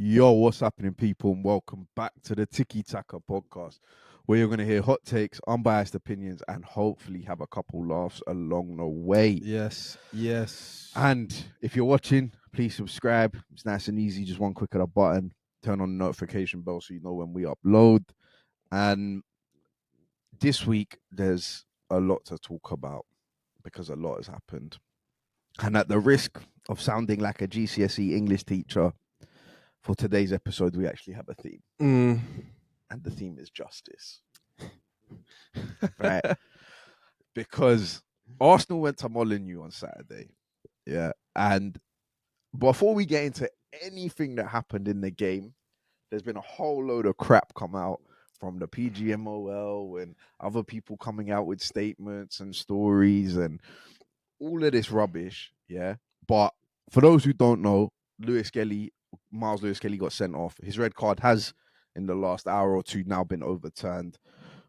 Yo, what's happening, people? And welcome back to the Tiki Taka podcast, where you're going to hear hot takes, unbiased opinions, and hopefully have a couple laughs along the way. Yes. And if you're watching, please subscribe. It's nice and easy. Just one click of the button. Turn on the notification bell so you know when we upload. And this week, there's a lot to talk about because a lot has happened. And at the risk of sounding like a GCSE English teacher, for today's episode, we actually have a theme. And the theme is justice. Right? Because Arsenal went to Molineux on Saturday. Yeah. And before we get into anything that happened in the game, there's been a whole load of crap come out from the PGMOL and other people coming out with statements and stories and all of this rubbish. Yeah. But for those who don't know, Miles Lewis Kelly got sent off. His red card has, in the last hour or two, now been overturned.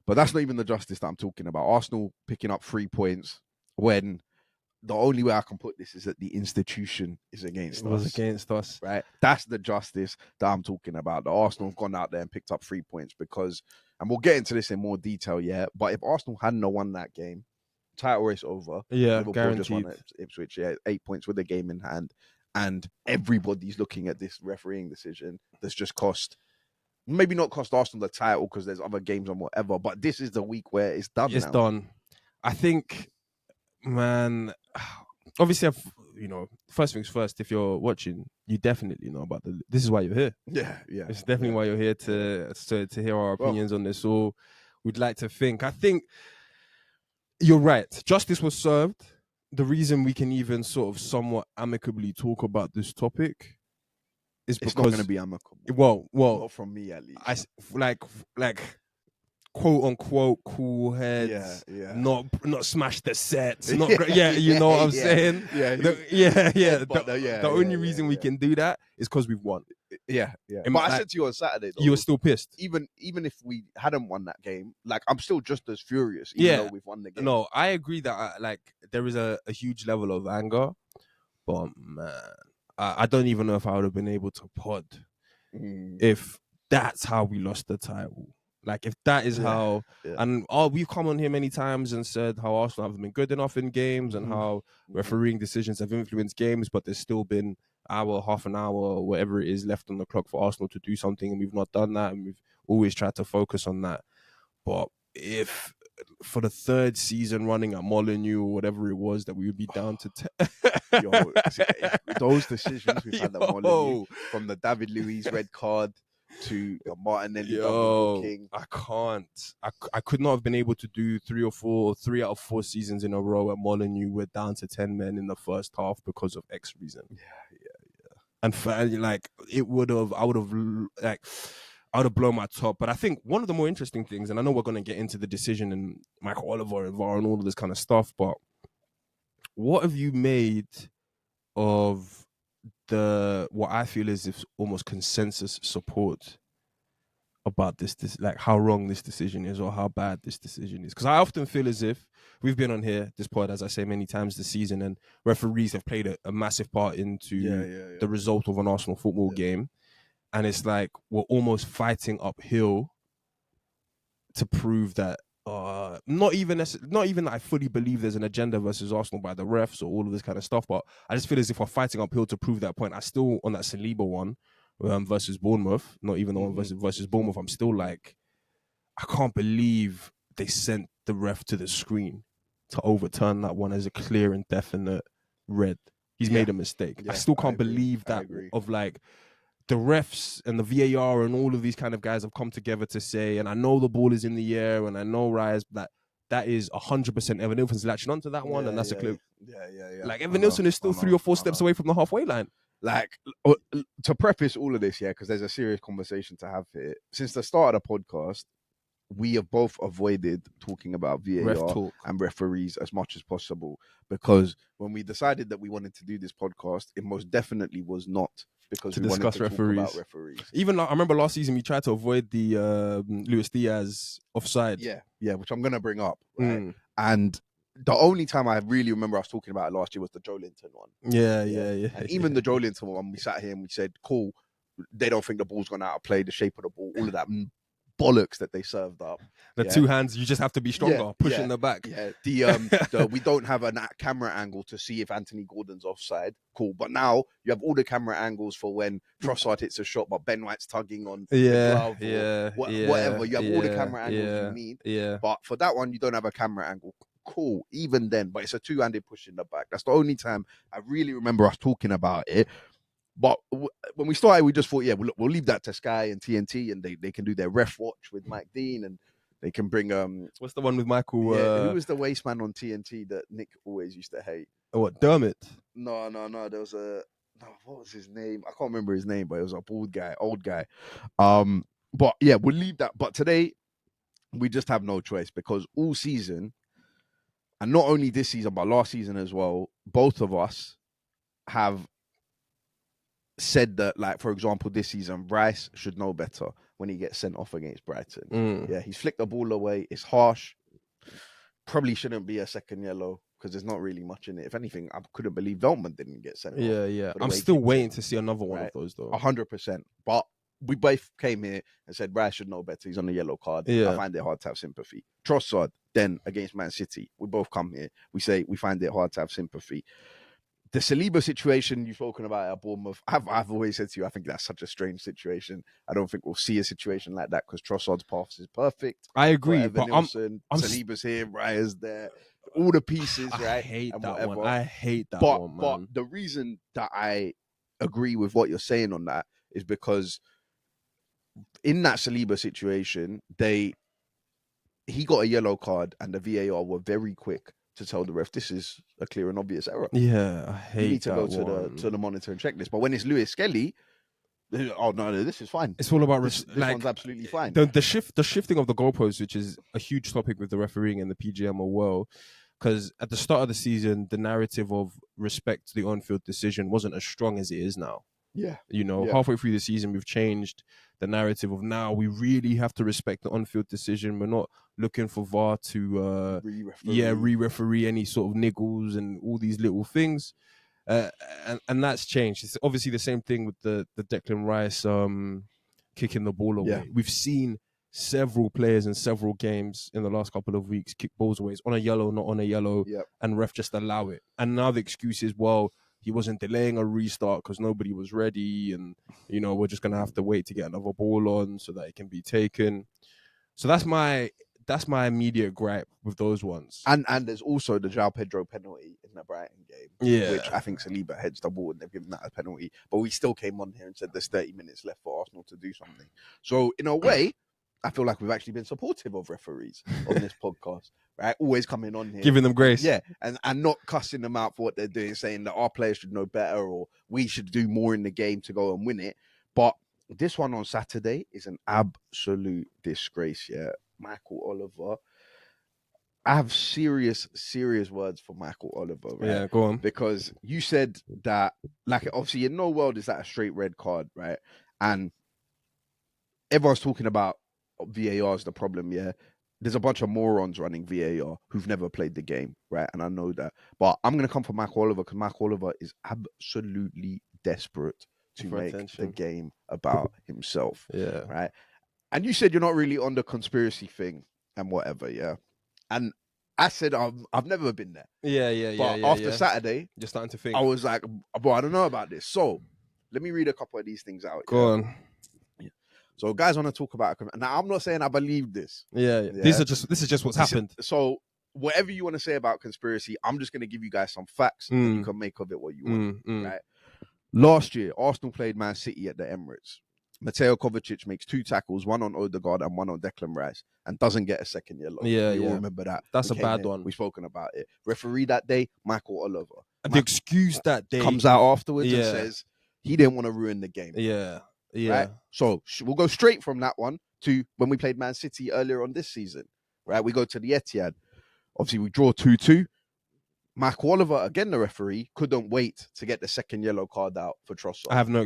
But that's not even the justice that I'm talking about. Arsenal picking up 3 points when the only way I can put this is that the institution is against us. It was against us. Right? That's the justice that I'm talking about. The Arsenal have gone out there and picked up 3 points because, and we'll get into this in more detail, yeah, but if Arsenal hadn't won that game, title race over. Yeah, Liverpool guaranteed. just won at Ipswich, 8 points with the game in hand. And everybody's looking at this refereeing decision that's just maybe not cost Arsenal the title because there's other games and whatever, but this is the week where it's done. It's now. done. I think, man, obviously, first things first, if you're watching, you definitely know about this is why you're here. Yeah. It's definitely why you're here to hear our opinions on this. So we'd like to think. I think you're right. Justice was served. The reason we can even sort of somewhat amicably talk about this topic is because it's not going to be amicable. Well, not from me at least. like quote unquote cool heads. Yeah. Not smash the sets. Not you know what I'm saying. The only reason we can do that is because we've won. Yeah. But I said to you on Saturday, though, you were still pissed. Even if we hadn't won that game, like I'm still just as furious, even though we've won the game. No, I agree that there is a huge level of anger, but man, I don't even know if I would have been able to pod if that's how we lost the title. Like if that is how, and we've come on here many times and said how Arsenal haven't been good enough in games and how refereeing decisions have influenced games, but there's still been half an hour, or whatever it is left on the clock for Arsenal to do something, and we've not done that, and we've always tried to focus on that. But if for the third season running at Molineux or whatever it was, that we would be down to 10. Those decisions we've had at Molineux, from the David Luiz red card to the Martinelli double booking. I could not have been able to do 3 out of 4 seasons in a row at Molineux. We're down to 10 men in the first half because of X reason. Yeah. And I would have blown my top. But I think one of the more interesting things, and I know we're going to get into the decision and Michael Oliver and VAR and all of this kind of stuff, but what have you made of what I feel is if almost consensus support about this like how wrong this decision is or how bad this decision is? Because I often feel as if we've been on here, this pod, as I say many times this season, and referees have played a massive part into the result of an Arsenal football game. And it's like we're almost fighting uphill to prove that not even that I fully believe there's an agenda versus Arsenal by the refs or all of this kind of stuff, but I just feel as if we're fighting uphill to prove that point. I still, on that Saliba one versus Bournemouth, not even the one versus Bournemouth, I'm still like, I can't believe they sent the ref to the screen to overturn that one as a clear and definite red. He's made a mistake. I still can't believe that of like, the refs and the VAR and all of these kind of guys have come together to say, and I know the ball is in the air and I know Rise, that is 100% Evan Nilsson's latching onto that one, and that's a clip. Yeah. Like Evan Nilsson is still 3 or 4 steps away from the halfway line. Like, to preface all of this, because there's a serious conversation to have here. Since the start of the podcast, we have both avoided talking about VAR and referees as much as possible, because when we decided that we wanted to do this podcast, it most definitely was not because we wanted to talk about referees. Even I remember last season we tried to avoid the Luis Diaz offside. Yeah, which I'm going to bring up. Right? And the only time I really remember us talking about it last year was the Joe Linton one. Yeah. And even the Joe Linton one, we sat here and we said, cool, they don't think the ball's gone out of play, the shape of the ball, all of that bollocks that they served up. The two hands, you just have to be stronger, pushing the back. Yeah, the we don't have a camera angle to see if Anthony Gordon's offside. Cool, but now you have all the camera angles for when Trossard hits a shot, but Ben White's tugging on the glove whatever. You have all the camera angles you need. Yeah. But for that one, you don't have a camera angle. Cool, even then, but it's a two-handed push in the back. That's the only time I really remember us talking about it. But when we started, we just thought, yeah, we'll leave that to Sky and TNT, and they can do their ref watch with Mike Dean, and they can bring what's the one with Michael? Who was the waste man on TNT that Nick always used to hate? What, Dermot? No. There was what was his name? I can't remember his name, but it was a bald guy, old guy. But yeah, we'll leave that. But today, we just have no choice because all season, and not only this season but last season as well, both of us have said that, like, for example, this season, Rice should know better when he gets sent off against Brighton. Yeah, he's flicked the ball away. It's harsh. Probably shouldn't be a second yellow because there's not really much in it. If anything, I couldn't believe Veltman didn't get sent off. Yeah. I'm still waiting to see another one of those, though. 100%. But we both came here and said Rice should know better. He's on a yellow card. I find it hard to have sympathy. Trossard, then against Man City, we both come here. We say we find it hard to have sympathy. The Saliba situation you've spoken about at Bournemouth, I've always said to you, I think that's such a strange situation. I don't think we'll see a situation like that because Trossard's pass is perfect. I agree, but Saliba's here, Raya's there, all the pieces, right? I hate that one. I hate that one, man. But the reason that I agree with what you're saying on that is because in that Saliba situation, he got a yellow card and the VAR were very quick to tell the ref this is a clear and obvious error. Yeah, I hate that. You need to go to the monitor and check this. But when it's Lewis Skelly, oh no, this is fine. It's all about this one's absolutely fine. The shifting of the goalposts, which is a huge topic with the refereeing and the PGM as well. Because at the start of the season, the narrative of respect to the on-field decision wasn't as strong as it is now. Yeah. Halfway through the season, we've changed the narrative of now we really have to respect the on-field decision. We're not looking for VAR to re-referee any sort of niggles and all these little things. And that's changed. It's obviously the same thing with the Declan Rice kicking the ball away. Yeah. We've seen several players in several games in the last couple of weeks kick balls away. It's on a yellow, not on a yellow, and ref just allow it. And now the excuse is, well, he wasn't delaying a restart because nobody was ready, and we're just gonna have to wait to get another ball on so that it can be taken. So that's my immediate gripe with those ones. And there's also the João Pedro penalty in the Brighton game, which I think Saliba heads the ball and they've given that a penalty. But we still came on here and said there's 30 minutes left for Arsenal to do something. So in a way, I feel like we've actually been supportive of referees on this podcast, right? Always coming on here, giving them grace, and not cussing them out for what they're doing, saying that our players should know better or we should do more in the game to go and win it. But this one on Saturday is an absolute disgrace. Yeah, Michael Oliver. I have serious words for Michael Oliver. Right? Yeah, go on. Because you said that, like, obviously in no world is that a straight red card, right? And everyone's talking about VAR is the problem, yeah. There's a bunch of morons running VAR who've never played the game, right? And I know that. But I'm going to come for Michael Oliver because Michael Oliver is absolutely desperate to make the game about himself, right? And you said you're not really on the conspiracy thing and whatever, yeah. And I said I've never been there. But after Saturday, you're starting to think. I was like, I don't know about this. So let me read a couple of these things out. Go on. So guys want to talk about it. Now I'm not saying I believe this. Yeah. This is just what's happened. So whatever you want to say about conspiracy, I'm just going to give you guys some facts and you can make of it what you want. Right. Last year, Arsenal played Man City at the Emirates. Mateo Kovacic makes 2 tackles, one on Odegaard and one on Declan Rice, and doesn't get a second yellow. You all remember that. That's a bad one. We've spoken about it. Referee that day, Michael Oliver. And the excuse that day comes out afterwards and says he didn't want to ruin the game. Yeah. Right? So we'll go straight from that one to when we played Man City earlier on this season. Right? We go to the Etihad. Obviously, we draw 2-2. Michael Oliver, again the referee, couldn't wait to get the second yellow card out for Trossard. I have no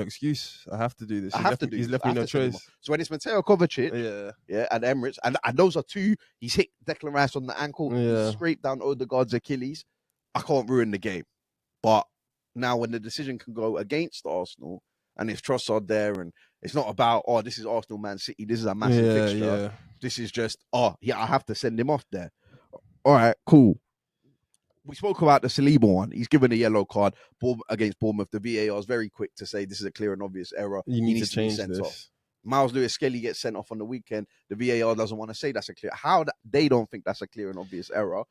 excuse. I have to do this. He's left me no choice. So when it's Mateo Kovacic, at Emirates, and those are 2, he's hit Declan Rice on the ankle, he's scraped down Odegaard's Achilles. I can't ruin the game. But now when the decision can go against Arsenal, and it's Trossard there, and it's not about, oh, this is Arsenal, Man City, this is a massive fixture. Yeah. This is just, oh, yeah, I have to send him off there. All right, cool. We spoke about the Saliba one. He's given a yellow card against Bournemouth. The VAR is very quick to say this is a clear and obvious error. You He need to needs to be change sent this. off. Miles Lewis-Skelly gets sent off on the weekend. The VAR doesn't want to say that's a clear. They don't think that's a clear and obvious error.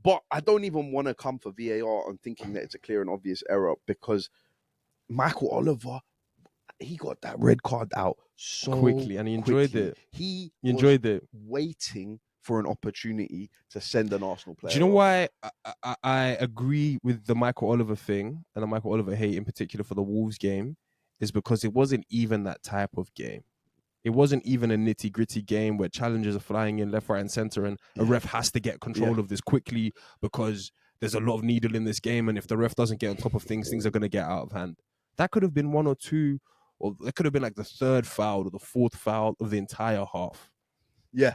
But I don't even want to come for VAR on thinking that it's a clear and obvious error, because Michael Oliver, he got that red card out so quickly, and he enjoyed quickly. it. He enjoyed it. Waiting for an opportunity to send an Arsenal player. Do you know off. why I agree with the Michael Oliver thing and the Michael Oliver hate in particular for the Wolves game? Is because it wasn't even that type of game. It wasn't even a nitty-gritty game where challenges are flying in left, right, and center, and a ref has to get control of this quickly because there's a lot of needle in this game, and if the ref doesn't get on top of things, things are going to get out of hand. That could have been one or two, or that could have been like the third foul or the fourth foul of the entire half. Yeah.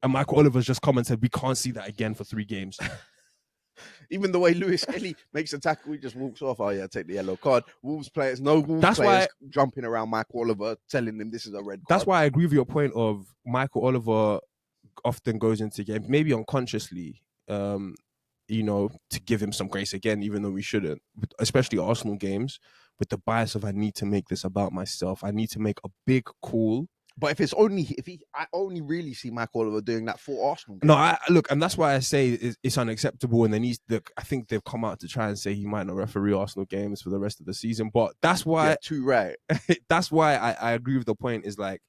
And Michael Oliver's just come and said, we can't see that again for 3 games. Even the way Lewis-Skelly makes a tackle, he just walks off. Oh, yeah, take the yellow card. Wolves players jumping around Michael Oliver, telling him this is a red card. That's why I agree with your point of Michael Oliver often goes into games, maybe unconsciously, to give him some grace again, even though we shouldn't, especially Arsenal games, with the bias of I need to make this about myself. I need to make a big call. But I only really see Michael Oliver doing that for Arsenal games. No, look, and that's why I say it's unacceptable. And then I think they've come out to try and say he might not referee Arsenal games for the rest of the season. But that's why, too right. That's why I agree with the point. Is like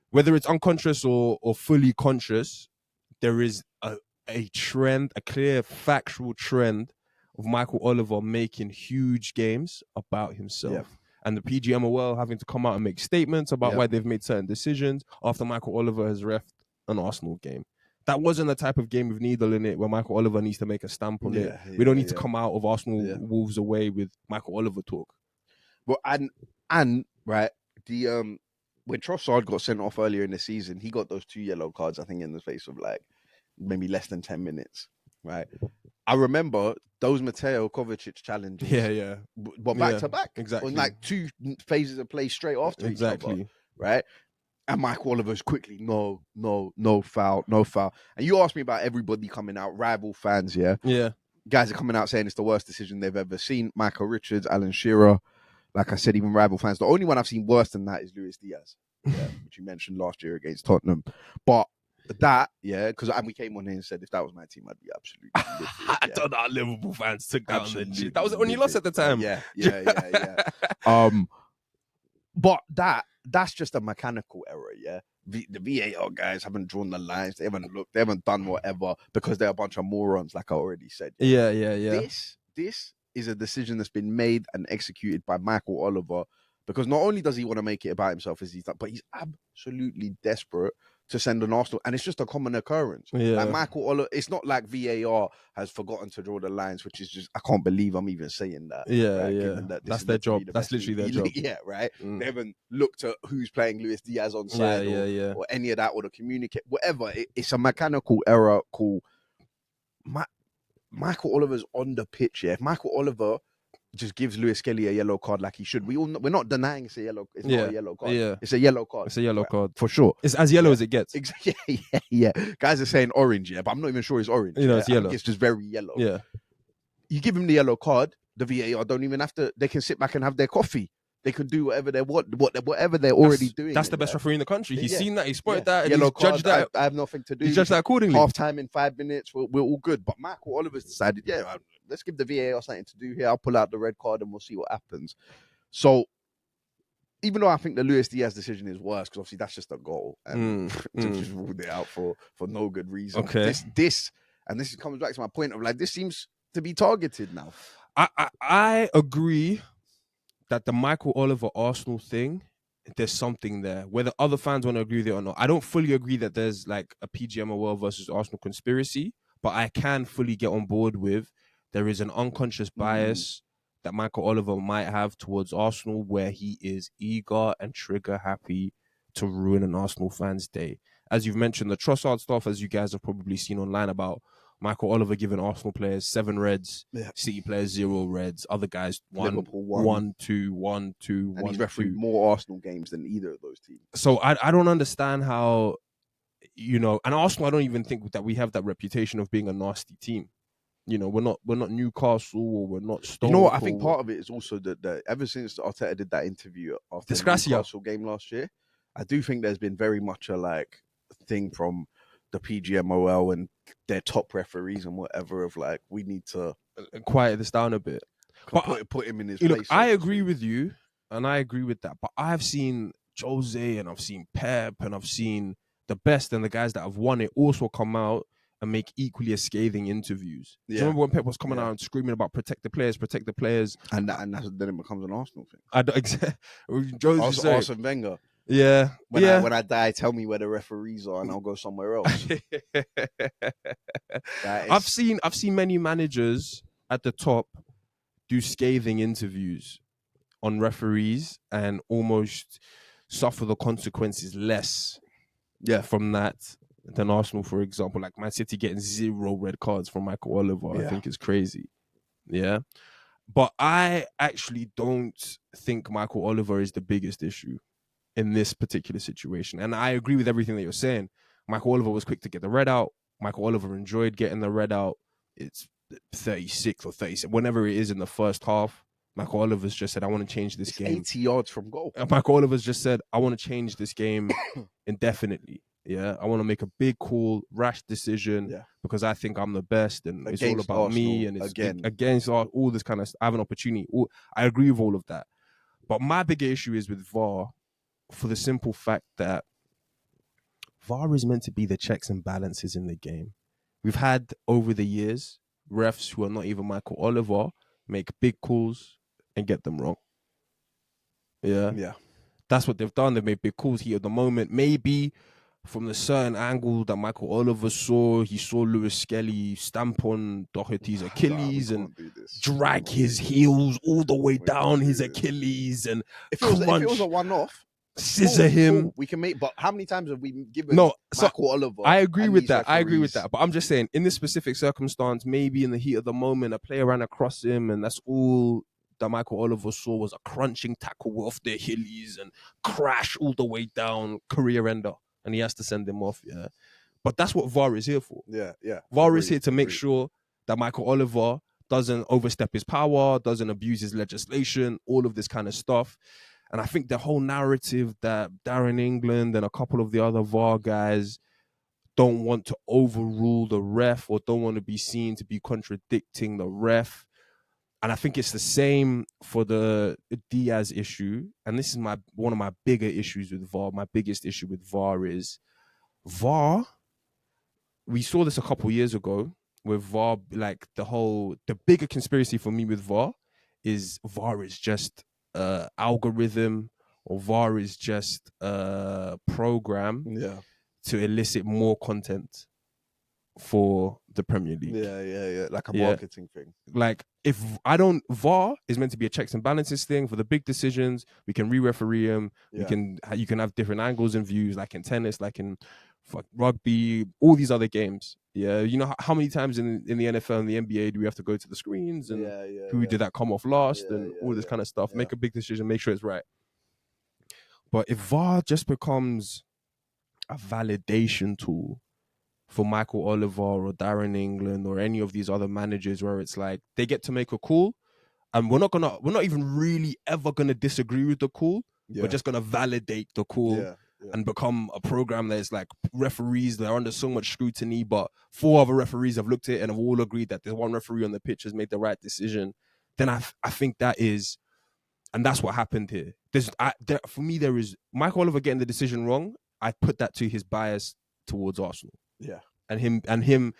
whether it's unconscious or fully conscious, there is a trend, a clear factual trend of Michael Oliver making huge games about himself. Yeah. And the PGMOL having to come out and make statements about why they've made certain decisions after Michael Oliver has reffed an Arsenal game. That wasn't the type of game with needle in it where Michael Oliver needs to make a stamp on it. We don't need to come out of Arsenal Wolves away with Michael Oliver talk. Well, and right, the when Trossard got sent off earlier in the season, he got those 2 yellow cards, I think, in the space of like maybe less than 10 minutes, right? I remember those Mateo Kovacic challenges. Yeah. But back to back. Exactly. On like 2 phases of play straight after each other. Right? And Michael Oliver's quickly, no foul. And you asked me about everybody coming out, rival fans, yeah? Yeah. Guys are coming out saying it's the worst decision they've ever seen. Michael Richards, Alan Shearer, like I said, even rival fans. The only one I've seen worse than that is Luis Diaz, which you mentioned last year against Tottenham. But that, because we came on here and said if that was my team, I'd be absolutely livid, I don't know how Liverpool fans took that on the chin. That was the only loss at the time. Yeah. But that's just a mechanical error, yeah. The VAR guys haven't drawn the lines, they haven't looked, they haven't done whatever because they're a bunch of morons, like I already said. Yeah. This is a decision that's been made and executed by Michael Oliver, because not only does he want to make it about himself as he's done, but he's absolutely desperate to send an Arsenal, and it's just a common occurrence. Yeah. Like Michael Oliver, it's not like VAR has forgotten to draw the lines, which is just, I can't believe I'm even saying that. Yeah, right? That that's their job. That's literally their job. Yeah, right. They haven't looked at who's playing Luis Diaz on side or any of that, or to communicate, whatever. It's a mechanical error. Cool. Michael Oliver's on the pitch. Yeah, if Michael Oliver just gives Lewis-Skelly a yellow card like he should, we're not denying it's a yellow. It's not a yellow card. Yeah, it's a yellow card. It's a yellow card for sure. It's as yellow as it gets. Yeah. Guys are saying orange, but I'm not even sure it's orange. It's yellow. It's just very yellow. Yeah. You give him the yellow card, the VAR don't even have to. They can sit back and have their coffee. They can do whatever they want, whatever they're already doing. That's the best referee in the country. He's seen that, he's spotted that, and yellow he's judged card, that. I have nothing to do. He's judged that accordingly. Half time in 5 minutes, we're all good. But Michael Oliver's decided, let's give the VAR something to do here. I'll pull out the red card and we'll see what happens. So, even though I think the Luis Diaz decision is worse, because obviously that's just a goal, and just ruled it out for no good reason. Okay. This comes back to my point of like, this seems to be targeted now. I agree that the Michael Oliver Arsenal thing, there's something there. Whether other fans want to agree with it or not, I don't fully agree that there's like a PGMOL versus Arsenal conspiracy, but I can fully get on board with there is an unconscious bias that Michael Oliver might have towards Arsenal, where he is eager and trigger happy to ruin an Arsenal fan's day. As you've mentioned, the Trossard stuff, as you guys have probably seen online about Michael Oliver giving Arsenal players 7 reds, Yeah. City players 0 reds, other guys 1, Liverpool 1, 2, 1, 2, and 1, he's refereed 2. more Arsenal games than either of those teams. So I don't understand how, and Arsenal, I don't even think that we have that reputation of being a nasty team. We're not Newcastle, or we're not Stoke. You know what? I think part of it is also that ever since Arteta did that interview after the Newcastle game last year, I do think there's been very much a thing from the PGMOL and their top referees and whatever of we need to quiet this down a bit, but put him in his place. Look, I agree with you, and I agree with that. But I've seen Jose, and I've seen Pep, and I've seen the best and the guys that have won it also come out and make equally as scathing interviews. Do you remember when Pep was coming out and screaming about protect the players, and then it becomes an Arsenal thing. I don't exactly. Arsene Wenger. Yeah. When I die, tell me where the referees are, and I'll go somewhere else. I've seen many managers at the top do scathing interviews on referees and almost suffer the consequences less from that than Arsenal, for example. Like Man City getting 0 red cards from Michael Oliver, I think is crazy. Yeah. But I actually don't think Michael Oliver is the biggest issue in this particular situation. And I agree with everything that you're saying. Michael Oliver was quick to get the red out. Michael Oliver enjoyed getting the red out. It's 36 or 37, whenever it is in the first half. Michael Oliver's just said, I want to change this game. 80 yards from goal. Michael Oliver's just said, I want to change this game indefinitely. Yeah, I want to make a big call, rash decision because I think I'm the best and it's all about me and it's against all this kind of stuff. I have an opportunity. I agree with all of that. But my bigger issue is with VAR for the simple fact that VAR is meant to be the checks and balances in the game. We've had over the years refs who are not even Michael Oliver make big calls and get them wrong. Yeah. That's what they've done. They've made big calls here at the moment. Maybe from the certain angle that Michael Oliver saw, he saw Lewis Skelly stamp on Doherty's Achilles and drag his heels all the way down his Achilles and if it was a one-off, scissor him. We can make, but how many times have we given Michael Oliver? I agree with that. But I'm just saying, in this specific circumstance, maybe in the heat of the moment, a player ran across him, and that's all that Michael Oliver saw was a crunching tackle off the Achilles and crash all the way down, career ender, and he has to send him off. Yeah, but that's what VAR is here for. Yeah. VAR is here to make sure that Michael Oliver doesn't overstep his power, doesn't abuse his legislation, all of this kind of stuff. And I think the whole narrative that Darren England and a couple of the other VAR guys don't want to overrule the ref or don't want to be seen to be contradicting the ref. And I think it's the same for the Diaz issue. And this is one of my bigger issues with VAR. My biggest issue with VAR is VAR. We saw this a couple years ago with VAR. Like the bigger conspiracy for me with VAR is just algorithm, or VAR is just a program to elicit more content for the Premier League. Yeah. Like a marketing thing. Like VAR is meant to be a checks and balances thing for the big decisions. We can re-referee them. You can have different angles and views, like in tennis, like in rugby, all these other games. Yeah, you know how many times in the NFL and the NBA do we have to go to the screens and who did that come off last and all this kind of stuff. Make a big decision, make sure it's right. But if VAR just becomes a validation tool for Michael Oliver or Darren England or any of these other managers, where it's like they get to make a call and we're not even really ever gonna disagree with the call. We're just gonna validate the call and become a program that is like referees that are under so much scrutiny, but 4 other referees have looked at it and have all agreed that there's one referee on the pitch has made the right decision. Then I think that is, and that's what happened here. For me, there is Michael Oliver getting the decision wrong. I put that to his bias towards Arsenal. Yeah. And him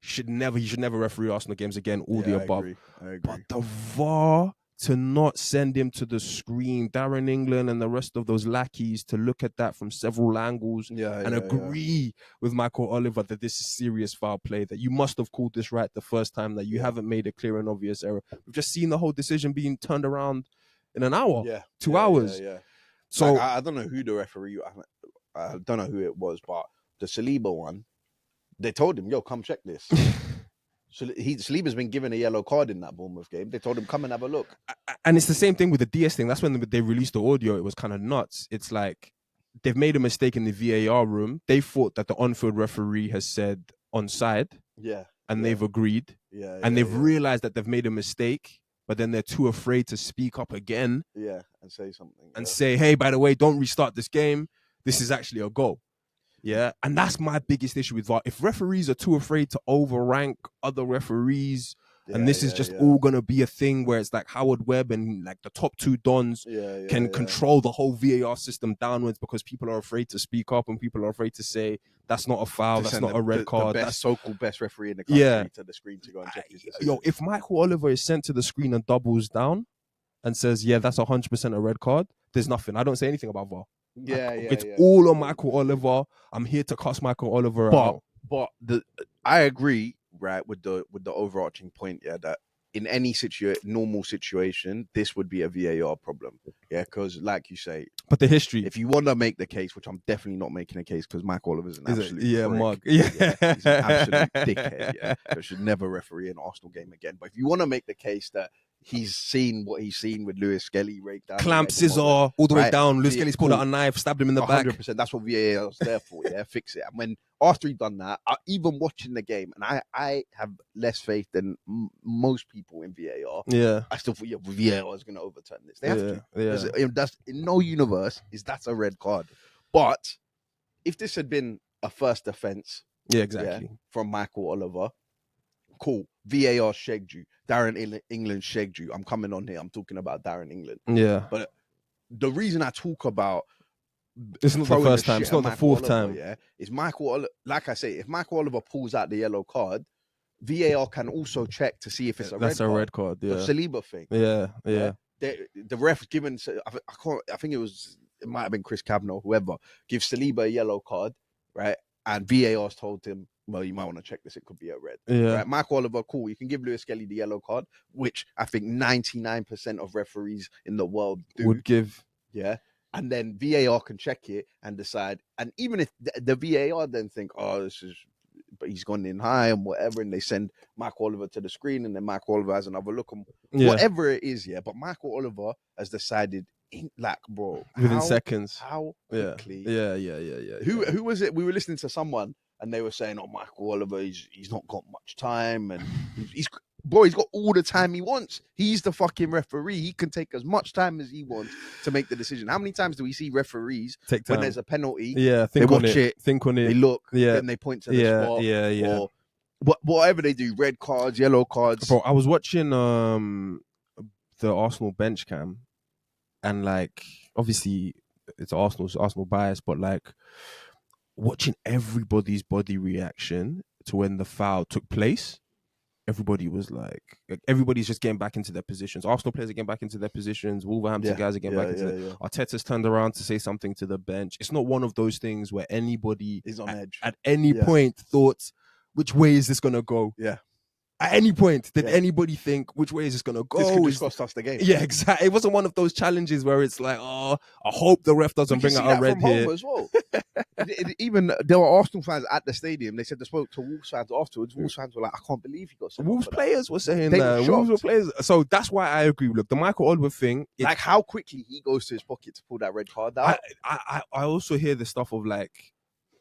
he should never referee Arsenal games again, all the above. I agree. But the VAR to not send him to the screen, Darren England and the rest of those lackeys to look at that from several angles and agree with Michael Oliver that this is serious foul play, that you must have called this right the first time, that you haven't made a clear and obvious error. We've just seen the whole decision being turned around in an hour, 2 hours. So I don't know who the referee, I don't know who it was, but the Saliba one, they told him, yo, come check this. So Saliba's been given a yellow card in that Bournemouth game. They told him, come and have a look. And it's the same thing with the DS thing. That's when they released the audio. It was kind of nuts. It's like they've made a mistake in the VAR room. They thought that the on-field referee has said onside. Yeah. And they've agreed. Yeah. And they've realized that they've made a mistake, but then they're too afraid to speak up again. Yeah, and say something. And say, hey, by the way, don't restart this game. This is actually a goal. Yeah. And that's my biggest issue with VAR. If referees are too afraid to overrank other referees, and this is just all going to be a thing where it's like Howard Webb and like the top two dons can control the whole VAR system downwards because people are afraid to speak up and people are afraid to say that's not a foul, that's not a red card. The so-called best referee in the country to the screen to go and check his decision. Yo, if Michael Oliver is sent to the screen and doubles down and says, yeah, that's 100% a red card, there's nothing. I don't say anything about VAR. It's all on Michael Oliver. I'm here to cuss Michael Oliver out. But I agree, right, with the overarching point, that in any normal situation, this would be a VAR problem. Yeah, because like you say, but the history. If you want to make the case, which I'm definitely not making a case because Michael Oliver's an absolute mug. He's an absolute dickhead. Yeah, that should never referee an Arsenal game again. But if you want to make the case that he's seen what he's seen with Lewis Skelly, rake down, clamp, scissor, all the way down. Lewis Skelly's pulled out a knife, stabbed him in the back. 100%. That's what VAR is there for. Yeah, fix it. And when after he done that, even watching the game, and I have less faith than most people in VAR. Yeah, I still thought VAR is going to overturn this. They have to. Yeah. That's in no universe that's a red card. But if this had been a first offence, from Michael Oliver, cool. VAR shagged you. Darren England shagged you. I'm coming on here. I'm talking about Darren England. Yeah. But the reason I talk about it's not the first time. It's not the fourth time. Yeah, is Michael Oliver. Like I say, if Michael Oliver pulls out the yellow card, VAR can also check to see if it's a red card. Yeah. The Saliba thing. Yeah. The ref given. I think it might have been Chris Kavanagh, whoever gives Saliba a yellow card, right? And VAR's told him, well, you might want to check this. It could be a red. Yeah. Right? Michael Oliver, cool. You can give Lewis Skelly the yellow card, which I think 99% of referees in the world would give. Yeah. And then VAR can check it and decide. And even if the VAR then think, but he's gone in high and whatever, and they send Michael Oliver to the screen, and then Michael Oliver has another look, and whatever it is, But Michael Oliver has decided, bro, within seconds, how quickly, Who was it? We were listening to someone, and they were saying, "Oh, Michael Oliver, he's not got much time, and he's got all the time he wants. He's the fucking referee. He can take as much time as he wants to make the decision." How many times do we see referees take time when there's a penalty? Yeah, they watch it, think on it, they look, then they point to the spot. Or whatever they do, red cards, yellow cards. Bro, I was watching the Arsenal bench cam, and like obviously it's Arsenal bias, but like watching everybody's body reaction to when the foul took place. Everybody was like, everybody's just getting back into their positions. Arsenal players are getting back into their positions. Wolverhampton guys are getting back into their... Arteta's turned around to say something to the bench. It's not one of those things where anybody is on edge at any point thought, which way is this going to go? Yeah. At any point, did anybody think, which way is this going to go? This could just cost us the game. Yeah, exactly. It wasn't one of those challenges where it's like, I hope the ref doesn't bring out a red here. As well. Even there were Arsenal fans at the stadium. They said they spoke to Wolves fans afterwards. Wolves fans were like, I can't believe he got sent. Wolves players were saying that. Wolves were players. So that's why I agree. Look, the Michael Oliver thing. Like how quickly he goes to his pocket to pull that red card out. I also hear the stuff of like,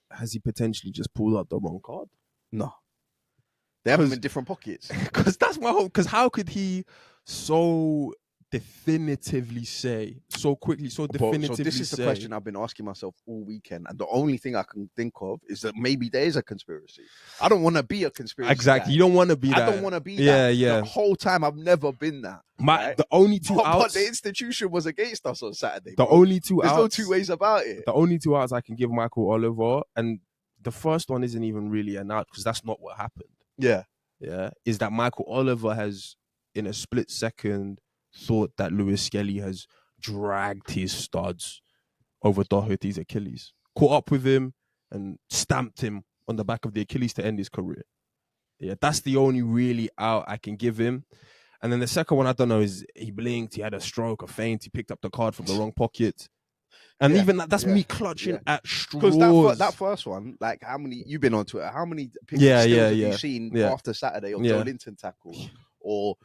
has he potentially just pulled out the wrong card? No. They have them in different pockets. Because that's my whole... Because how could he so definitively say, so quickly, so definitively So this is the question I've been asking myself all weekend. And the only thing I can think of is that maybe there is a conspiracy. I don't want to be a conspiracy Exactly. guy. You don't want to be that. I don't want to be that. Yeah. The whole time I've never been that. The only two outs... But the institution was against us on Saturday. The only two outs... There's no two ways about it. The only two outs I can give Michael Oliver, and the first one isn't even really an out because that's not what happened. Yeah. Is that Michael Oliver has, in a split second, thought that Lewis Skelly has dragged his studs over Doherty's Achilles, caught up with him and stamped him on the back of the Achilles to end his career. Yeah, that's the only really out I can give him. And then the second one, I don't know, is he blinked, he had a stroke, a feint, he picked up the card from the wrong pocket. And Yeah, even that's yeah, me clutching yeah. at Because straws. that first one, like, how many you've been on Twitter? How many Yeah, stills have yeah, you seen yeah, after Saturday of Joe yeah. Linton tackles or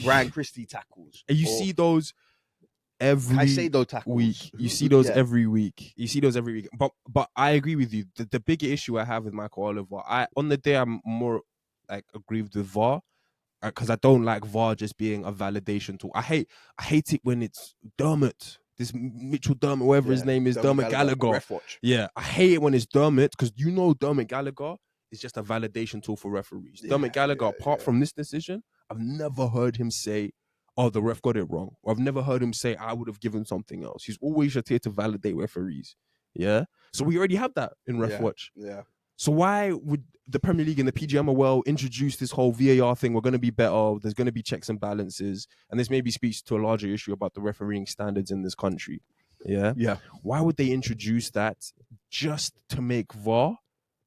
Ryan Christie tackles And you or see those every Caicedo tackles? week. You see those Yeah, every week. You see those every week. But I agree with you. The bigger issue I have with Michael Oliver, on the day I'm more like aggrieved with VAR, because I don't like VAR just being a validation tool. I hate it when it's Dermot, this Mitchell Dermot, whatever his yeah. name is, Dermot Gallagher. Ref watch. Yeah, I hate it when it's Dermot, because Dermot Gallagher is just a validation tool for referees. Yeah, Dermot Gallagher, yeah, apart from this decision, I've never heard him say, "Oh, the ref got it wrong," or I've never heard him say, "I would have given something else." He's always just here to validate referees. Yeah, so we already have that in Ref yeah, Watch. yeah. So why would the Premier League and the PGMOL introduce this whole VAR thing? We're going to be better. There's going to be checks and balances, and this maybe speaks to a larger issue about the refereeing standards in this country. Yeah, Yeah. why would they introduce that just to make VAR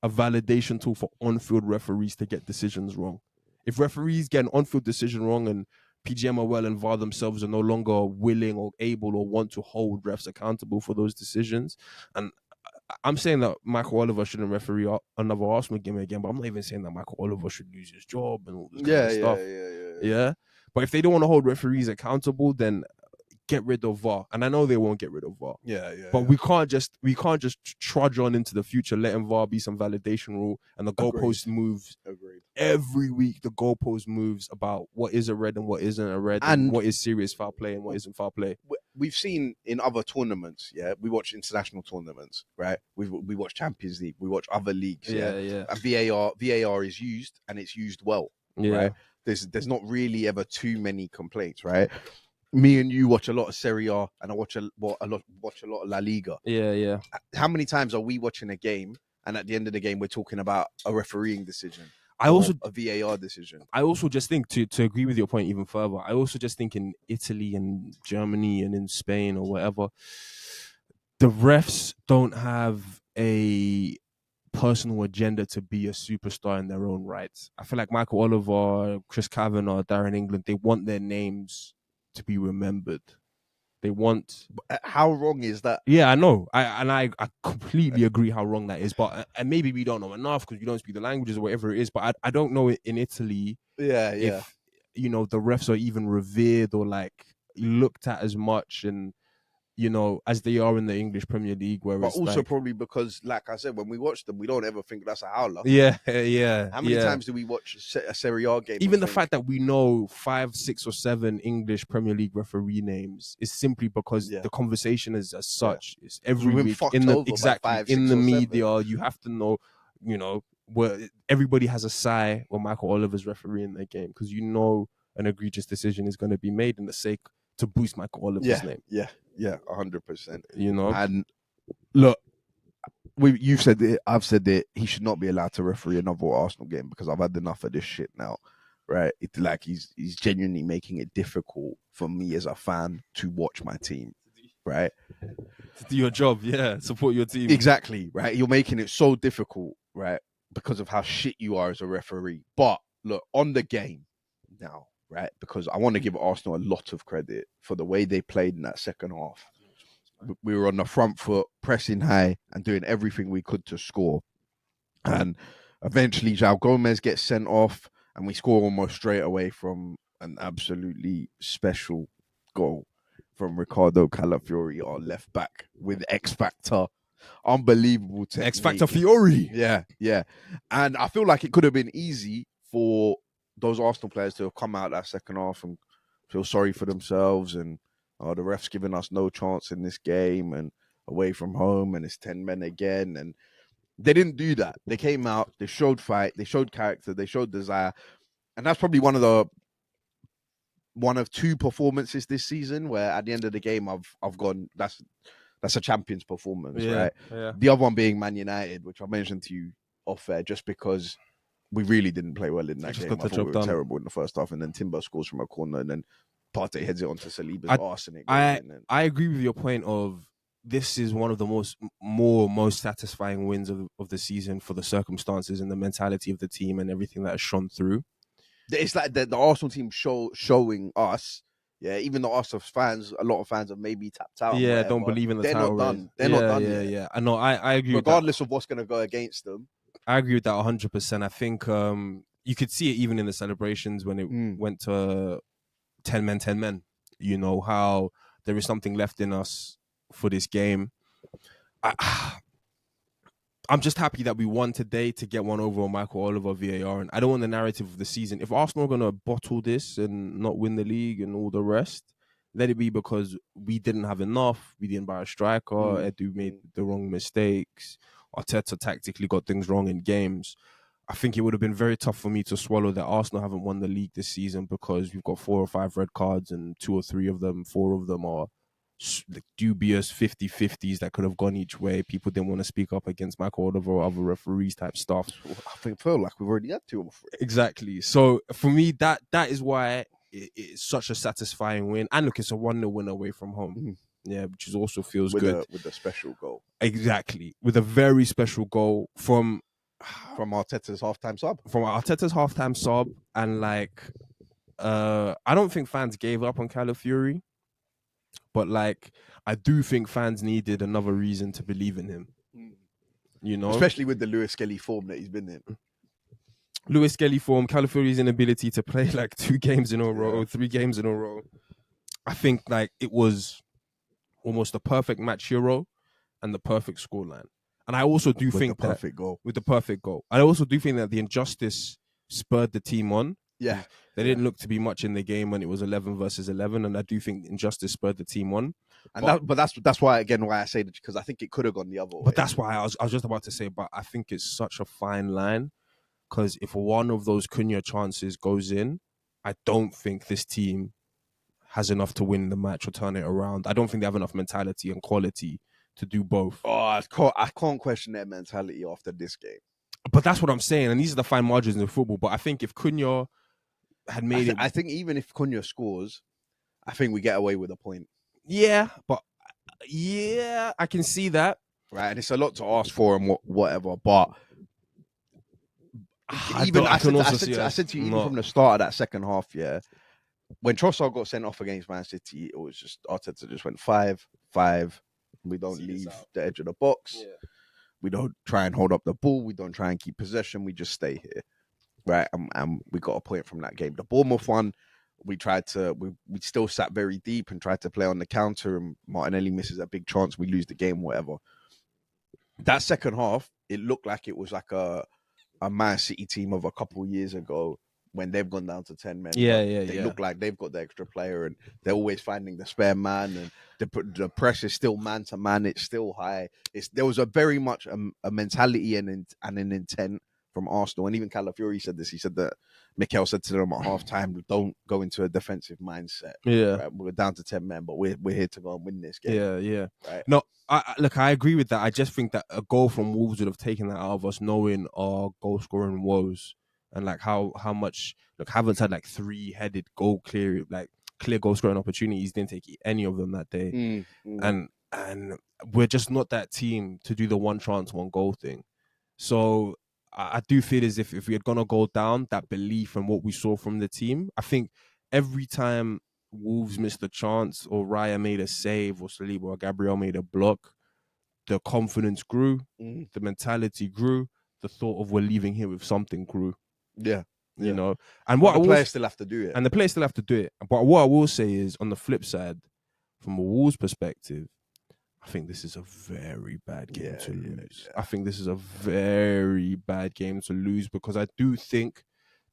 a validation tool for on-field referees to get decisions wrong? If referees get an on-field decision wrong and PGMOL and VAR themselves are no longer willing or able or want to hold refs accountable for those decisions, and I'm saying that Michael Oliver shouldn't referee another Arsenal game again, but I'm not even saying that Michael Oliver should lose his job and all this kind Yeah, of yeah, stuff. yeah, yeah. Yeah. But if they don't want to hold referees accountable, then get rid of VAR. And I know they won't get rid of VAR. Yeah, yeah. But we can't just trudge on into the future, letting VAR be some validation rule, and the goalpost moves Agreed. every week. The goalpost moves about what is a red and what isn't a red, and what is serious foul play and what isn't foul play. We've seen in other tournaments, yeah. We watch international tournaments, right? We watch Champions League, we watch other leagues, yeah. Yeah. And VAR is used, and it's used well, Yeah. right? There's not really ever too many complaints, right? Me and you watch a lot of Serie A, and I watch a lot of La Liga. Yeah. How many times are we watching a game, and at the end of the game, we're talking about a refereeing decision? I also a VAR decision. I also just think to agree with your point even further, I also just think in Italy and Germany and in Spain or whatever, the refs don't have a personal agenda to be a superstar in their own rights. I feel like Michael Oliver, Chris Kavanagh, Darren England, they want their names to be remembered. They want. How wrong is that? Yeah, I know. I completely agree how wrong that is. But and maybe we don't know enough because we don't speak the languages or whatever it is. But I don't know in Italy if the refs are even revered or like looked at as much and as they are in the English Premier League, where But it's also like, probably because, like I said, when we watch them, we don't ever think that's a howler. yeah. How many times do we watch a Serie A game? Even the fact that we know 5, 6, or 7 English Premier League referee names is simply because the conversation is as such. It's every week in the in the media. 7. You have to know, where everybody has a sigh when Michael Oliver's refereeing their game because an egregious decision is going to be made in the sake to boost Michael Oliver's name. Yeah, 100%. And look, you've said it, I've said it. He should not be allowed to referee another Arsenal game because I've had enough of this shit now. Right? It's like he's genuinely making it difficult for me as a fan to watch my team. Right? To do your job, support your team. Exactly. Right? You're making it so difficult, right? Because of how shit you are as a referee. But look, on the game now, right? Because I want to give Arsenal a lot of credit for the way they played in that second half. We were on the front foot, pressing high and doing everything we could to score. And eventually, João Gomez gets sent off and we score almost straight away from an absolutely special goal from Ricardo Calafiori, our left back, with X Factor. Unbelievable technique. X Factor Fiori. Yeah. And I feel like it could have been easy for those Arsenal players to have come out that second half and feel sorry for themselves and the ref's giving us no chance in this game and away from home and it's 10 men again. And they didn't do that. They came out, they showed fight, they showed character, they showed desire. And that's probably one of 2 performances this season where at the end of the game I've gone, that's a champion's performance, right? Yeah. The other one being Man United, which I mentioned to you off air, just because we really didn't play well in that game. I thought we were terrible in the first half, and then Timber scores from a corner, and then Partey heads it onto Saliba's arse, and it goes in. I agree with your point of this is one of the most satisfying wins of the season for the circumstances and the mentality of the team and everything that has shone through. It's like the Arsenal team showing us Yeah, even though Arsenal fans, a lot of fans have maybe tapped out and Yeah, whatever. don't believe in the They're title not race. done. They're not done Yeah, yet. yeah. I know. I agree with that. Regardless of what's going to go against them. I agree with that 100%. I think you could see it even in the celebrations when it went to 10 men, 10 men. You know, how there is something left in us for this game. I'm just happy that we won today to get one over on Michael Oliver VAR. And I don't want the narrative of the season. If Arsenal are going to bottle this and not win the league and all the rest, let it be because we didn't have enough. We didn't buy a striker. Edu made the wrong mistakes. Arteta tactically got things wrong in games. I think it would have been very tough for me to swallow that Arsenal haven't won the league this season because we've got 4 or 5 red cards and 2 or 3 of them, 4 of them are dubious 50-50s that could have gone each way. People didn't want to speak up against Michael Oliver or other referees type stuff. I feel like we've already had 2 or 3. Exactly. So for me, that is why it's such a satisfying win. And look, it's a 1-0 win away from home. Yeah, which is also feels good. With a special goal. Exactly. With a very special goal from Arteta's halftime sub. And like I don't think fans gave up on Calafiori, but like I do think fans needed another reason to believe in him. You know, especially with the Lewis Skelly form that he's been in. Lewis Skelly form, Calafiori's inability to play like 2 games in a row, 3 games in a row. I think like it was almost a perfect match hero and the perfect scoreline. And I also do think with the perfect goal. I also do think that the injustice spurred the team on. Yeah. They didn't look to be much in the game when it was 11 versus 11. And I do think injustice spurred the team on. And that's why I say that, because I think it could have gone the other way. But that's why I was just about to say, but I think it's such a fine line, because if one of those Cunha chances goes in, I don't think this team has enough to win the match or turn it around. I don't think they have enough mentality and quality to do both. I can't question their mentality after this game. But that's what I'm saying. And these are the fine margins in football. But I think if Cunha had made it... I think even if Cunha scores, I think we get away with a point. Yeah, but yeah, I can see that. Right, and it's a lot to ask for and whatever, but... I said to you, even from the start of that second half, when Trossard got sent off against Man City, it was just Arteta just went 5-5. We don't leave the edge of the box. Yeah. We don't try and hold up the ball. We don't try and keep possession. We just stay here, right? And we got a point from that game. The Bournemouth one, we still sat very deep and tried to play on the counter, and Martinelli misses a big chance. We lose the game, whatever. That second half, it looked like it was like a Man City team of a couple of years ago when they've gone down to 10 men. They look like they've got the extra player and they're always finding the spare man, and the press is still man to man. It's still high. There was a very much a mentality and an intent from Arsenal. And even Calafiori said this. He said that Mikel said to them at halftime, don't go into a defensive mindset. Yeah. Right? We're down to 10 men, but we're here to go and win this game. Yeah. Right? No, I agree with that. I just think that a goal from Wolves would have taken that out of us, knowing our goal scoring woes. And like how much, look, Havertz had like 3-headed clear goal scoring opportunities. Didn't take any of them that day. And we're just not that team to do the 1 chance, 1 goal thing. So I do feel as if we had gone a goal down, that belief and what we saw from the team, I think every time Wolves missed a chance or Raya made a save or Saliba or Gabriel made a block, the confidence grew, the mentality grew, the thought of we're leaving here with something grew. Yeah. You know, and the players still have to do it. And the players still have to do it. But what I will say is, on the flip side, from a Wolves perspective, I think this is a very bad game to lose. I think this is a very bad game to lose, because I do think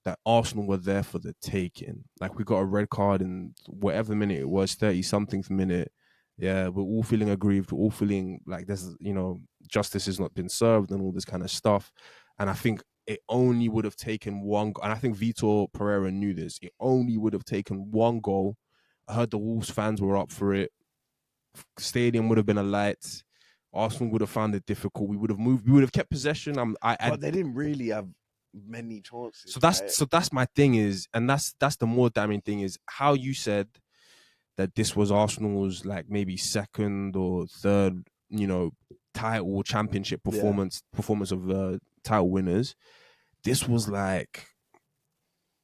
that Arsenal were there for the taking. Like, we got a red card in whatever minute it was, 30-something minute. Yeah, we're all feeling aggrieved. We're all feeling like there's, justice has not been served and all this kind of stuff. And I think it only would have taken 1 goal. And I think Vitor Pereira knew this. It only would have taken 1 goal. I heard the Wolves fans were up for it. Stadium would have been alight. Arsenal would have found it difficult. We would have moved. We would have kept possession. But they didn't really have many chances. So that's my thing is, and that's the more damning thing is how you said that this was Arsenal's like maybe 2nd or 3rd, title championship performance of the title winners. This was like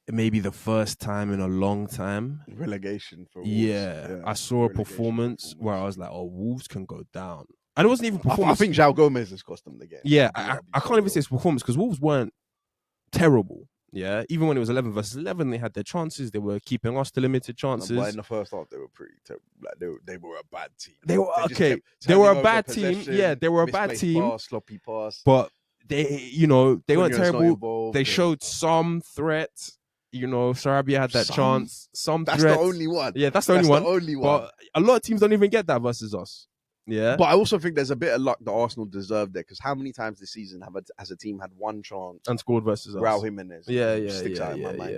maybe the first time in a long time. Relegation for Wolves. Yeah, I saw a performance where I was like, "Oh, Wolves can go down," and it wasn't even performance. I think João Gomez has cost them the game. Yeah, I can't even say it's performance because Wolves weren't terrible. Yeah, even when it was 11 versus 11, they had their chances. They were keeping us to limited chances. But in the first half, they were pretty terrible. Like they were a bad team. They were okay. They were a bad team. Yeah, they were a bad team. Pass, sloppy pass. But they weren't terrible. They showed some threat. Sarabia had that chance. That's the only one. Yeah, that's the only one. But a lot of teams don't even get that versus us. Yeah. But I also think there's a bit of luck that Arsenal deserved there, because how many times this season has a team had one chance and scored versus us? Raul Jimenez. Sticks out in my mind.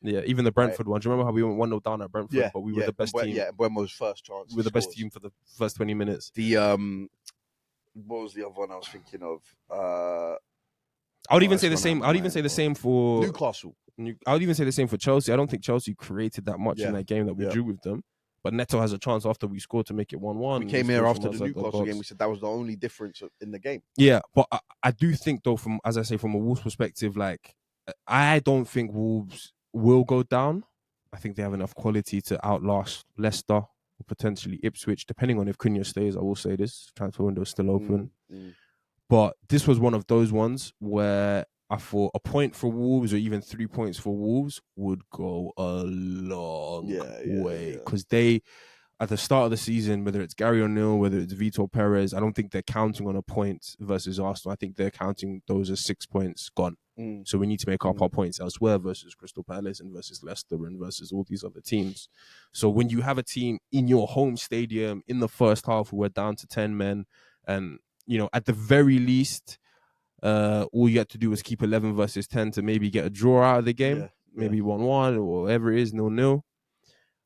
Yeah, even the Brentford one. Do you remember how we went 1-0 down at Brentford? Yeah, but we were the best team. Yeah, Buemo's first chance. We were the best team for the first 20 minutes. What was the other one I was thinking of? I would even say the same. I would even say the same for Newcastle. I would even say the same for Chelsea. I don't think Chelsea created that much in that game that we drew with them. But Neto has a chance after we scored to make it 1-1. We came here after the Newcastle game. We said that was the only difference in the game. Yeah, but I do think, though, from a Wolves perspective, like, I don't think Wolves will go down. I think they have enough quality to outlast Leicester or potentially Ipswich, depending on if Cunha stays. I will say this. Transfer window is still open. But this was one of those ones where I thought a point for Wolves or even 3 points for Wolves would go a long way. Because they, at the start of the season, whether it's Gary O'Neill, whether it's Vitor Perez, I don't think they're counting on a point versus Arsenal. I think they're counting those as 6 points gone. So we need to make up our points elsewhere versus Crystal Palace and versus Leicester and versus all these other teams. So when you have a team in your home stadium in the first half who were down to 10 men and, at the very least, all you had to do was keep 11 versus 10 to maybe get a draw out of the game, maybe 1-1 or whatever it is, 0-0.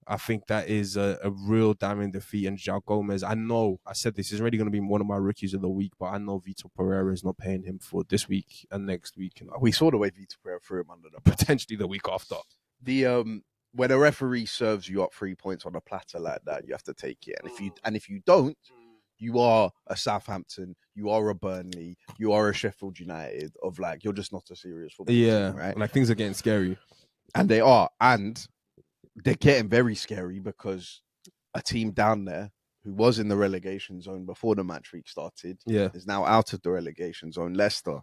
I think that is a real damning defeat. And João Gomez, I know, I said this is already going to be one of my rookies of the week, but I know Vitor Pereira is not paying him for this week and next week. We saw the way Vitor Pereira threw him under the bus. Potentially the week after. When a referee serves you up 3 points on a platter like that, you have to take it. And if you don't, you are a Southampton, you are a Burnley, you are a Sheffield United of you're just not a serious football team, right? Like things are getting scary. And they are. And they're getting very scary because a team down there who was in the relegation zone before the match week started is now out of the relegation zone, Leicester.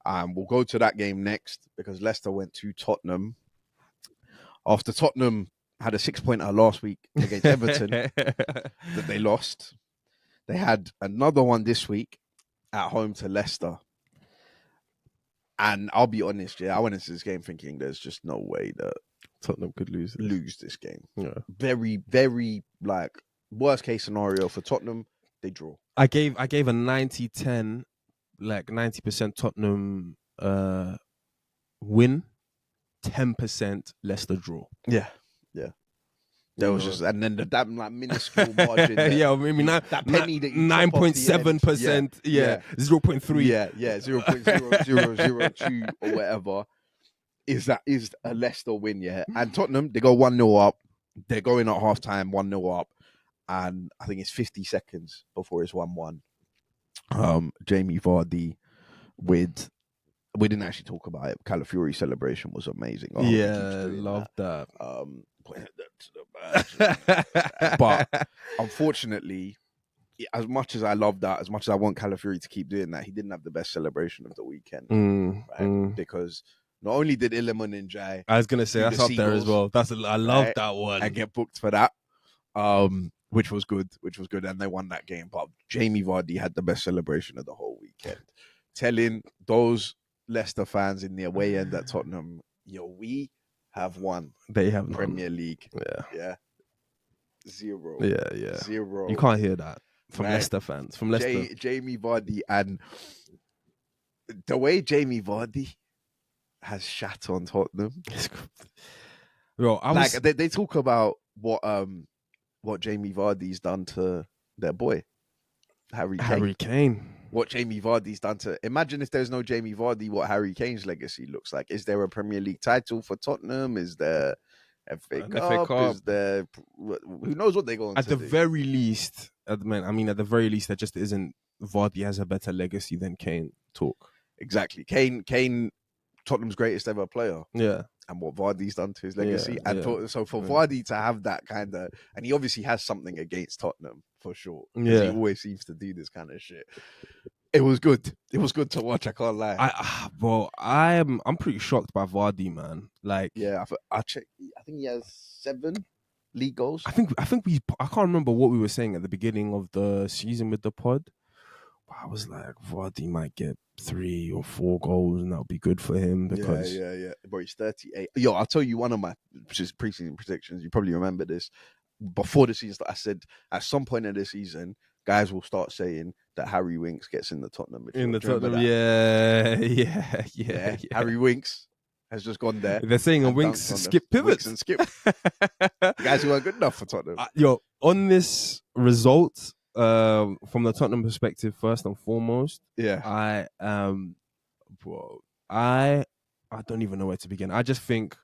We'll go to that game next because Leicester went to Tottenham. After Tottenham had a 6-pointer last week against Everton that they lost. They had another one this week at home to Leicester. And I'll be honest, I went into this game thinking there's just no way that Tottenham could lose this game. Yeah. Very, very, worst case scenario for Tottenham, they draw. I gave a 90-10, 90% Tottenham win, 10% Leicester draw. Yeah. There was just, and then that minuscule margin. Maybe that penny that you 9.7%. 0.3. Yeah, 0.0002 or whatever. Is a Leicester win? Yeah, and Tottenham, they go 1-0 up. They're going at half time 1-0 up, and I think it's 50 seconds before it's 1-1. Jamie Vardy with. We didn't actually talk about it. Calafiori celebration was amazing. Love that. But unfortunately, as much as I love that, as much as I want Calafiori to keep doing that, he didn't have the best celebration of the weekend. Because not only did Iliman and Jai, I was gonna say that's up there as well. I love that one. I get booked for that. Which was good, and they won that game. But Jamie Vardy had the best celebration of the whole weekend, telling those Leicester fans in the away end at Tottenham, we have won. They have Premier League. Yeah. Zero. Yeah. Zero. You can't hear that from Leicester fans. From Leicester. Jamie Vardy, and the way Jamie Vardy has shat on Tottenham. Bro, they talk about what Jamie Vardy's done to their boy, Harry Kane. What Jamie Vardy's done to... Imagine if there's no Jamie Vardy, what Harry Kane's legacy looks like. Is there a Premier League title for Tottenham? Is there FA Cup? Is there... Who knows what they're going to do? At the very least, there just isn't... Vardy has a better legacy than Kane talk. Exactly. Kane Tottenham's greatest ever player. Yeah. And what Vardy's done to his legacy. Yeah, And yeah. so for Vardy to have that kind of, and he obviously has something against Tottenham for sure, because he Yeah. always seems to do this kind of shit. It was good. It was good to watch. I can't lie. I'm pretty shocked by Vardy, man. Like, Yeah, I checked. I think he has 7 league goals. I can't remember what we were saying at the beginning of the season with the pod. But I was like, Vardy might get 3 or 4 goals, and that'll be good for him because Yeah. But he's 38. Yo, I'll tell you one of my preseason predictions. You probably remember this. Before the season, I said at some point in the season, guys will start saying that Harry Winks gets in the Tottenham midfield. in the Do you remember Tottenham, yeah. Harry Winks has just gone there. They're saying a and Winks dunked on skip them. pivots. Winks and skip. Guys who weren't good enough for Tottenham. Yo, on this result, from the Tottenham perspective, first and foremost, Yeah. I don't even know where to begin. I just think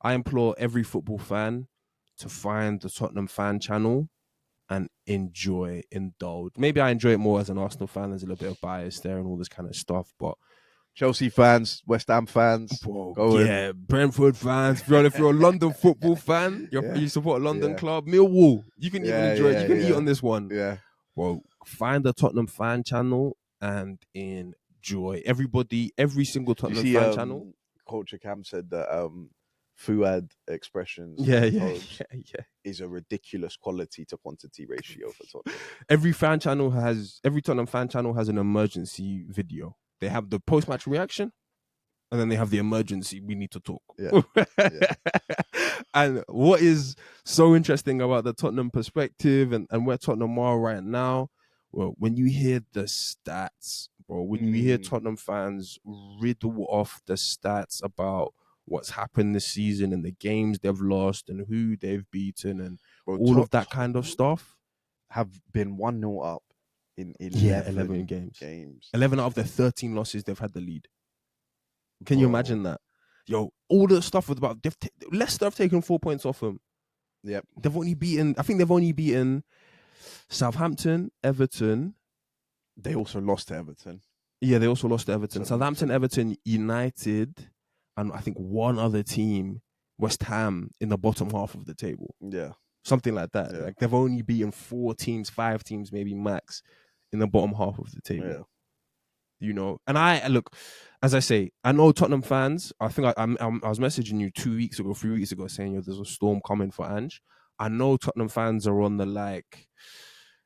I implore every football fan to find the Tottenham fan channel and indulge. Maybe I enjoy it more as an Arsenal fan. There's a little bit of bias there and all this kind of stuff, but Chelsea fans, West Ham fans, Brentford fans. If you're a London football fan, you support a London club, Millwall. You can even enjoy it. You can eat on this one. Yeah. Well, find the Tottenham fan channel and enjoy. Every single Tottenham fan channel. Culture Cam said that Fuad expressions is a ridiculous quality to quantity ratio for Tottenham. Every Tottenham fan channel has an emergency video. They have the post-match reaction, and then they have the emergency, we need to talk. Yeah. And what is so interesting about the Tottenham perspective and where Tottenham are right now, well, when you hear the stats, bro, when you hear Tottenham fans riddle off the stats about what's happened this season and the games they've lost and who they've beaten and all of that kind of stuff, have been 1-0 up in 11 games. 11 out of the 13 losses, they've had the lead. Can you imagine that? Yo, all the stuff was about Leicester have taken 4 points off them. Yep. They've only beaten Southampton, Everton. They also lost to Everton. Yeah, they also lost to Everton. Southampton, Everton, United, and I think one other team, West Ham, in the bottom half of the table. Yeah. Something like that. Yeah. Like they've only beaten 5 teams, maybe max, in the bottom half of the table. Yeah. You know, and I look, as I say, I know Tottenham fans. I think I was messaging you 3 weeks ago, saying there's a storm coming for Ange. I know Tottenham fans are on the like,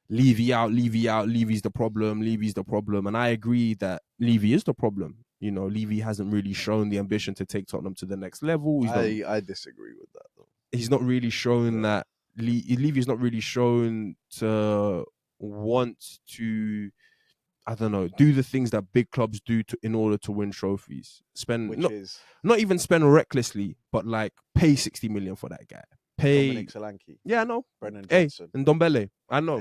Levy out, Levy's the problem, and I agree that Levy is the problem. You know, Levy hasn't really shown the ambition to take Tottenham to the next level. I disagree with that though. He's not really shown that. Levy's not really shown to want to, I don't know, do the things that big clubs do in order to win trophies. Not even spend recklessly, but like pay 60 million for that guy. Dominic Solanke. Yeah, I know. Brennan Johnson. And Ndombele. I know.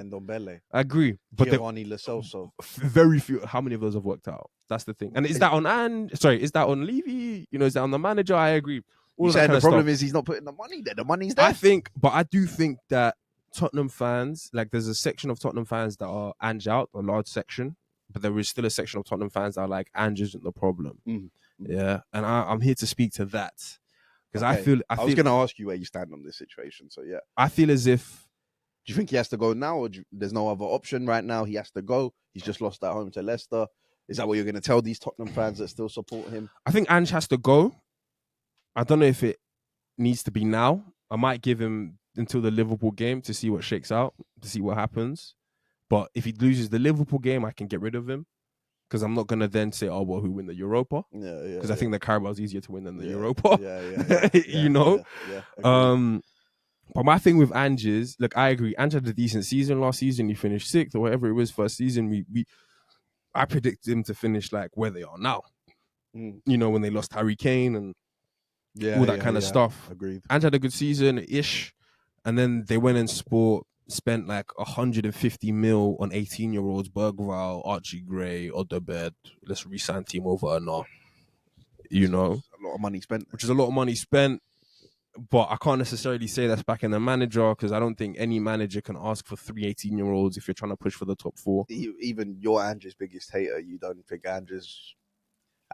I agree. But Giovanni Lo Celso. Very few. How many of those have worked out? That's the thing. And is that on Is that on Levy? You know, is that on the manager? I agree. You saying the problem is he's not putting the money there. The money's there. I do think that Tottenham fans, like there's a section of Tottenham fans that are Ange out, a large section, but there is still a section of Tottenham fans that are like, Ange isn't the problem. Yeah. And I'm here to speak to that. Because I was going to ask you where you stand on this situation. So yeah. I feel as if. Do you think he has to go now, or there's no other option right now? He has to go. He's just lost at home to Leicester. Is that what you're going to tell these Tottenham fans that still support him? I think Ange has to go. I don't know if it needs to be now. I might give him until the Liverpool game to see what shakes out, to see what happens. But if he loses the Liverpool game, I can get rid of him. Because I'm not going to then say, who win the Europa? Yeah. Because I think the Carabao's easier to win than the Europa. You know? But my thing with Ange is, look, I agree. Ange had a decent season last season. He finished 6th or whatever it was first season. I predicted him to finish like where they are now. You know, when they lost Harry Kane and all that kind of stuff. Agreed. Ange had a good season-ish. And then they went and spent like 150 mil on 18-year-olds, Bergvall, Archie Gray, Odobed. Let's re-sign Timo Werner. You know? A lot of money spent. Which is a lot of money spent. But I can't necessarily say that's backing the manager, because I don't think any manager can ask for 3 18-year-olds if you're trying to push for the top 4. Even you're Ange's biggest hater. You don't think Ange's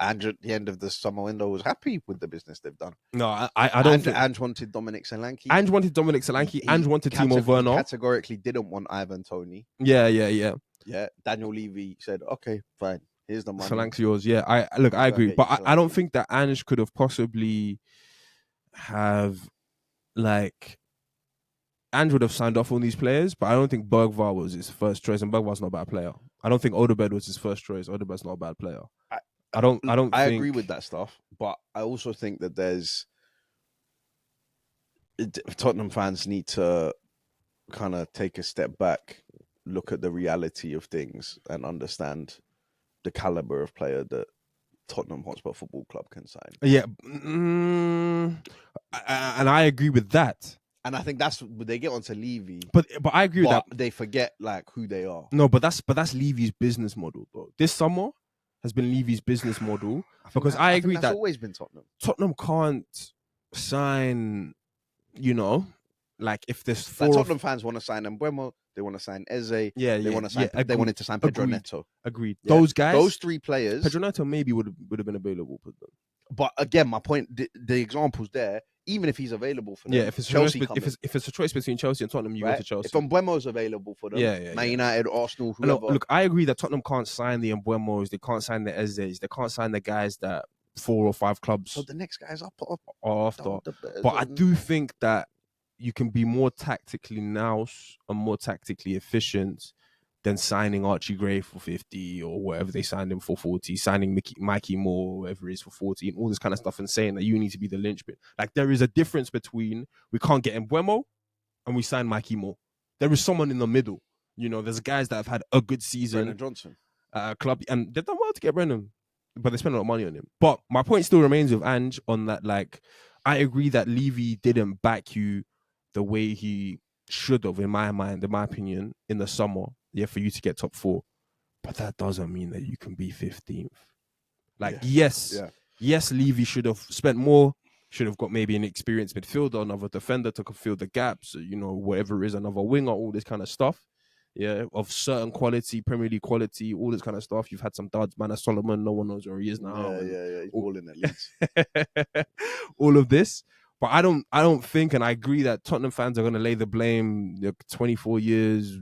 Ange at the end of the summer window was happy with the business they've done. No, I don't think Ange wanted Dominic Solanke. Ange wanted Dominic Solanke. Ange wanted Timo He Werner. categorically didn't want Ivan Toney. Yeah. Yeah, Daniel Levy said, "Okay, fine. Here's the money. Solanke's yours." Yeah, I agree, but I don't think that Ange could have possibly have like Ange would have signed off on these players, but I don't think Bergvall was his first choice, and Bergvall's not a bad player. I don't think Odobed was his first choice. Odobed's not a bad player. I agree with that stuff, but I also think that Tottenham fans need to kind of take a step back, look at the reality of things, and understand the caliber of player that Tottenham Hotspur Football Club can sign. Yeah, and I agree with that. And I think that's they get onto Levy, but I agree with that. They forget like who they are. No, but that's Levy's business model, though. This summer has been Levy's business model because I agree that's that always been Tottenham. Tottenham can't sign, like if there's four. Like Tottenham fans want to sign Mbeumo, they want to sign Eze. They want to sign. They wanted to sign Pedro Neto. Agreed. Yeah. Those guys, those three players. Pedro Neto maybe would have been available for them. But again, my point, the examples there. Even if he's available for them, if it's Chelsea, if it's a choice between Chelsea and Tottenham, you go to Chelsea. If Mbeumo's available for them, Man United, Arsenal, whoever. Look, I agree that Tottenham can't sign the Mbeumo's, they can't sign the Ezes, they can't sign the guys that 4 or 5 clubs. So the next guys up after. But I do think that you can be more tactically nous and more tactically efficient than signing Archie Gray for 50 or whatever they signed him for 40, signing Mikey Moore, whatever it is, for 40, and all this kind of stuff, and saying that you need to be the linchpin. Like, there is a difference between we can't get Mbeumo and we sign Mikey Moore. There is someone in the middle. There's guys that have had a good season. Brennan Johnson. Club, and they've done well to get Brennan, but they spent a lot of money on him. But my point still remains with Ange on that, like, I agree that Levy didn't back you the way he should have, in my mind, in my opinion, in the summer. Yeah, for you to get top 4. But that doesn't mean that you can be 15th. Like, yes, Levy should have spent more, should have got maybe an experienced midfielder, another defender to fill the gaps, whatever it is, another winger, all this kind of stuff. Yeah, of certain quality, Premier League quality, all this kind of stuff. You've had some duds, man. Solomon, no one knows where he is now. Yeah. He's balling at least. All of this. But I don't think, and I agree that Tottenham fans are going to lay the blame, 24 years,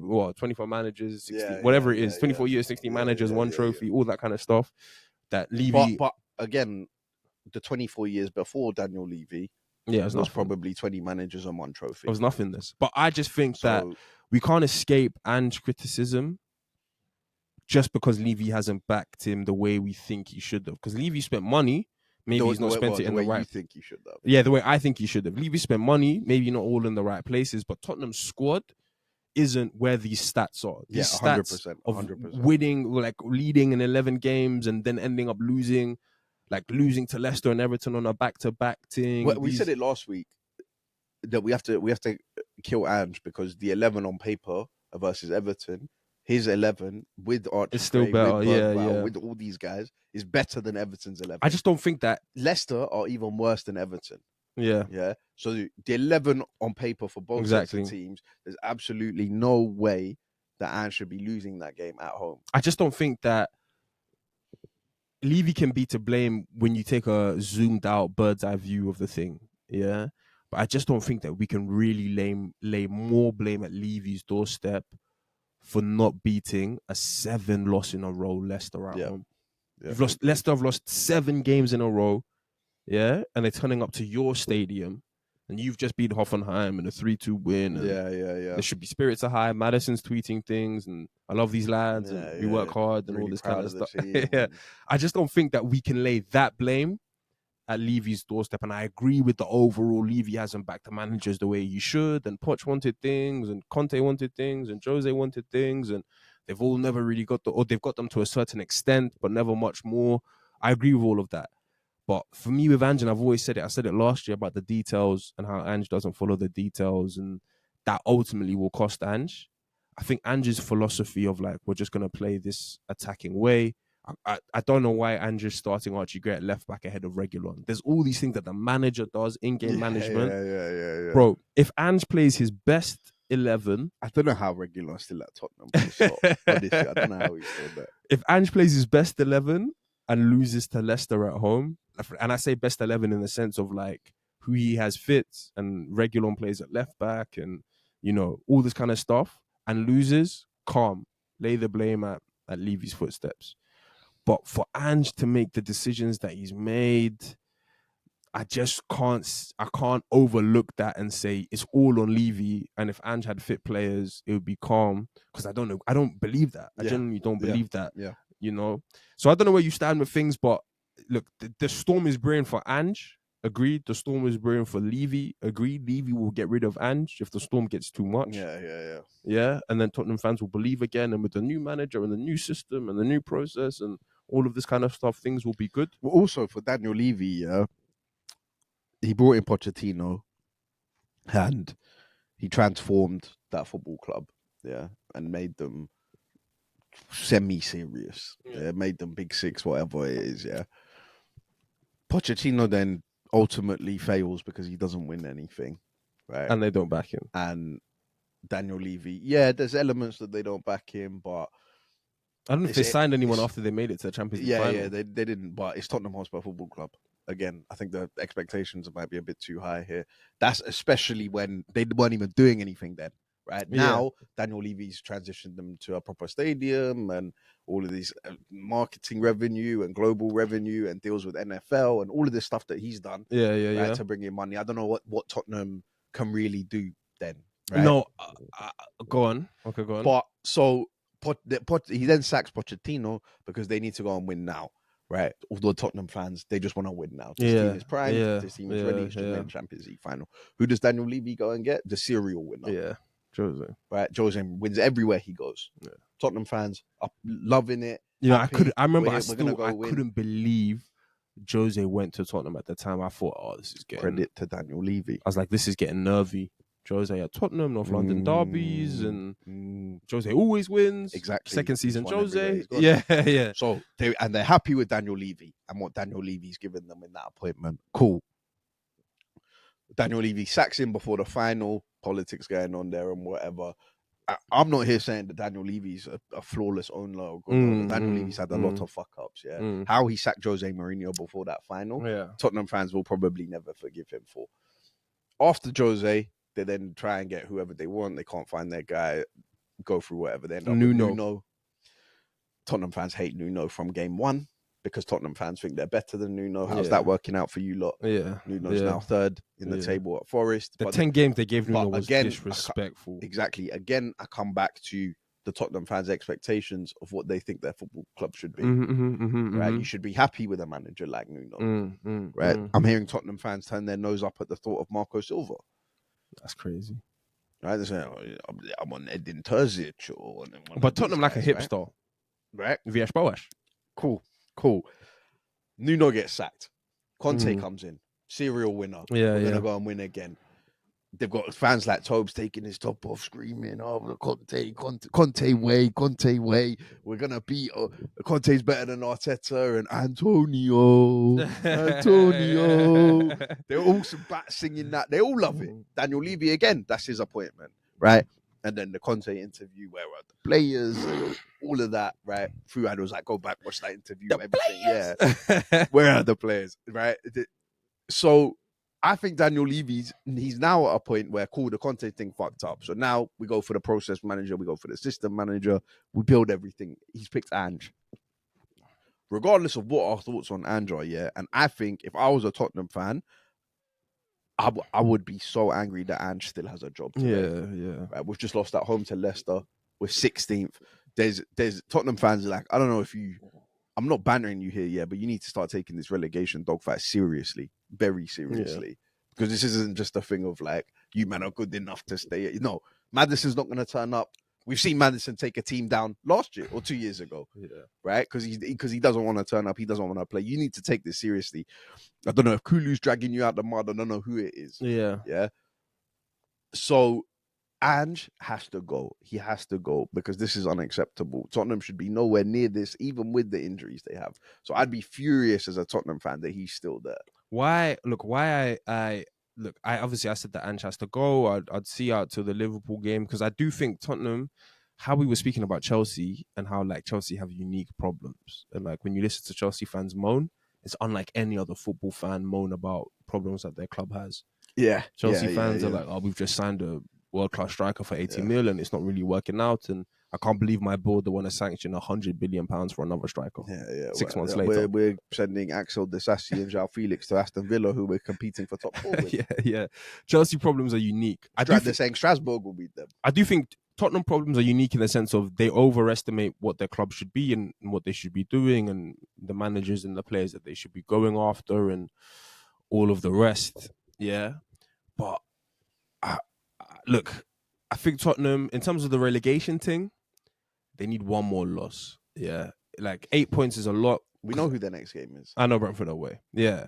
24 managers, 16, whatever it is, 24 years, 16 managers, one trophy, all that kind of stuff. That Levy, but again, the 24 years before Daniel Levy, it was probably 20 managers and one trophy. It was nothingness. But I just think that we can't escape Ange criticism just because Levy hasn't backed him the way we think he should have. Because Levy spent money. Maybe he's not spent it in the right. You think he should have? Yeah, the way I think he should have. Levy spent money, maybe not all in the right places, but Tottenham's squad isn't where these stats are. These stats 100%, 100%. Of winning, like leading in 11 games and then ending up losing to Leicester and Everton on a back-to-back thing. Well, we said it last week that we have to kill Ange because the 11 on paper versus Everton, his 11 with Archie it's still better, with Bergwall, with all these guys is better than Everton's 11. I just don't think that Leicester are even worse than Everton. Yeah. So the 11 on paper for both sets of teams, there's absolutely no way that Ange should be losing that game at home. I just don't think that Levy can be to blame when you take a zoomed out bird's eye view of the thing. Yeah. But I just don't think that we can really lay more blame at Levy's doorstep for not beating a 7 loss in a row Leicester at home. Yeah. Leicester have lost 7 games in a row. Yeah, and they're turning up to your stadium, and you've just beat Hoffenheim in a 3-2 win. And there should be spirits are high. Madison's tweeting things, and I love these lads, and we work hard, and really all this kind of stuff. I just don't think that we can lay that blame at Levy's doorstep. And I agree with the overall Levy hasn't backed the managers the way he should, and Poch wanted things, and Conte wanted things, and Jose wanted things, and they've all never really they've got them to a certain extent, but never much more. I agree with all of that. But for me with Ange, and I've always said it, I said it last year about the details and how Ange doesn't follow the details, and that ultimately will cost Ange. I think Ange's philosophy of like, we're just going to play this attacking way. I don't know why Ange is starting Archie Gray at left back ahead of Reguilon. There's all these things that the manager does, in-game management. Yeah. Bro, if Ange plays his best 11... I don't know how Reguilon's still at Tottenham. So, honestly, I don't know how he's still there. If Ange plays his best 11... and loses to Leicester at home, and I say best 11 in the sense of like who he has fit and Reguilon plays at left back and all this kind of stuff, and loses, calm, lay the blame at Levy's footsteps. But for Ange to make the decisions that he's made, I just can't overlook that and say it's all on Levy. And if Ange had fit players, it would be calm. Because I don't believe that. I genuinely don't believe that. Yeah. So I don't know where you stand with things, but look, the storm is brewing for Ange. Agreed. The storm is brewing for Levy. Agreed. Levy will get rid of Ange if the storm gets too much. Yeah. And then Tottenham fans will believe again. And with the new manager and the new system and the new process and all of this kind of stuff, things will be good. Well, also for Daniel Levy, he brought in Pochettino and he transformed that football club, and made them semi-serious. Made them Big Six, whatever it is, Pochettino then ultimately fails because he doesn't win anything, right? And they don't back him. And Daniel Levy, there's elements that they don't back him, but I don't know if they signed anyone after they made it to the Champions League final. Yeah, they didn't, but it's Tottenham Hotspur Football Club. Again, I think the expectations might be a bit too high here. That's especially when they weren't even doing anything then. Right now, Daniel Levy's transitioned them to a proper stadium and all of these marketing revenue and global revenue and deals with NFL and all of this stuff that he's done. To bring in money. I don't know what Tottenham can really do then. Right? No, go on. Okay, go on. But so he then sacks Pochettino because they need to go and win now. Right, although Tottenham fans, they just want to win now. This team is primed. This team is ready. It's just made Champions League final. Who does Daniel Levy go and get? The serial winner. Yeah, Jose. Right, Jose wins everywhere he goes. Yeah. Tottenham fans are loving it. I couldn't believe Jose went to Tottenham at the time. I thought, this is getting credit to Daniel Levy. I was like, this is getting nervy. Jose at Tottenham, North London derbies, and Jose always wins. Exactly. Second season, Jose. Yeah. So they're happy with Daniel Levy and what Daniel Levy's given them in that appointment. Cool. Daniel Levy sacks him before the final. Politics going on there and whatever. I'm not here saying that Daniel Levy's a flawless owner. Daniel Levy's had a lot of fuck ups. How he sacked Jose Mourinho before that final. Tottenham fans will probably never forgive him for. After Jose, they then try and get whoever they want. They can't find their guy. Go through whatever. They end up with Nuno. Tottenham fans hate Nuno from game one because Tottenham fans think they're better than Nuno. How's that working out for you lot? Nuno's now third in the table at Forest. The 10 games they gave Nuno was disrespectful. Exactly. Again, I come back to the Tottenham fans' expectations of what they think their football club should be. Right? You should be happy with a manager like Nuno. Right? I'm hearing Tottenham fans turn their nose up at the thought of Marco Silva. That's crazy. Right? They're saying, I'm on Edin Terzic. But Tottenham like a hipster. Right? Vias Boas. Cool. Nuno gets sacked. Conte comes in. Serial winner. We're going to go and win again. They've got fans like Tobes taking his top off, screaming, the Conte way. We're going to beat... Conte's better than Arteta and Antonio. They're all singing that. They all love it. Daniel Levy, again, that's his appointment, right? And then the Conte interview, where are the players and all of that, right? Fuad was like, go back, watch that interview. Players. Where are the players, right? So I think Daniel Levy's, he's now at a point where, the Conte thing fucked up. So now we go for the process manager, we go for the system manager, we build everything. He's picked Ange. Regardless of what our thoughts on Ange are, and I think if I was a Tottenham fan, I would be so angry that Ange still has a job today. Right? We've just lost at home to Leicester. We're 16th. There's Tottenham fans are like, I don't know if I'm not bantering you here, but you need to start taking this relegation dogfight seriously, very seriously. Because this isn't just a thing of like, you man are good enough to stay. No, Maddison's not going to turn up. We've seen Maddison take a team down last year or 2 years ago, right? Because he doesn't want to turn up. He doesn't want to play. You need to take this seriously. I don't know if Kulu's dragging you out the mud. I don't know who it is. Yeah. So Ange has to go. He has to go because this is unacceptable. Tottenham should be nowhere near this, even with the injuries they have. So I'd be furious as a Tottenham fan that he's still there. I obviously I said that Ange has to go. I'd see out to the Liverpool game because I do think Tottenham how we were speaking about Chelsea and how like Chelsea have unique problems. And like when you listen to Chelsea fans moan, it's unlike any other football fan moan about problems that their club has. Yeah, Chelsea yeah, fans are yeah. like, oh, we've just signed a world-class striker for 80 Yeah. mil and it's not really working out. And I can't believe my board they want to sanction £100 billion for another striker. Yeah. 6 months later. We're sending Axel Disasi and João Felix to Aston Villa, who we're competing for top four with. yeah. Chelsea problems are unique. They're saying Strasbourg will beat them. I do think Tottenham problems are unique in the sense of they overestimate what their club should be and what they should be doing and the managers and the players that they should be going after and all of the rest. Yeah. But look, I think Tottenham, in terms of the relegation thing, they need one more loss. Yeah. Like 8 points is a lot. We know who their next game is. I know Brentford away. Yeah.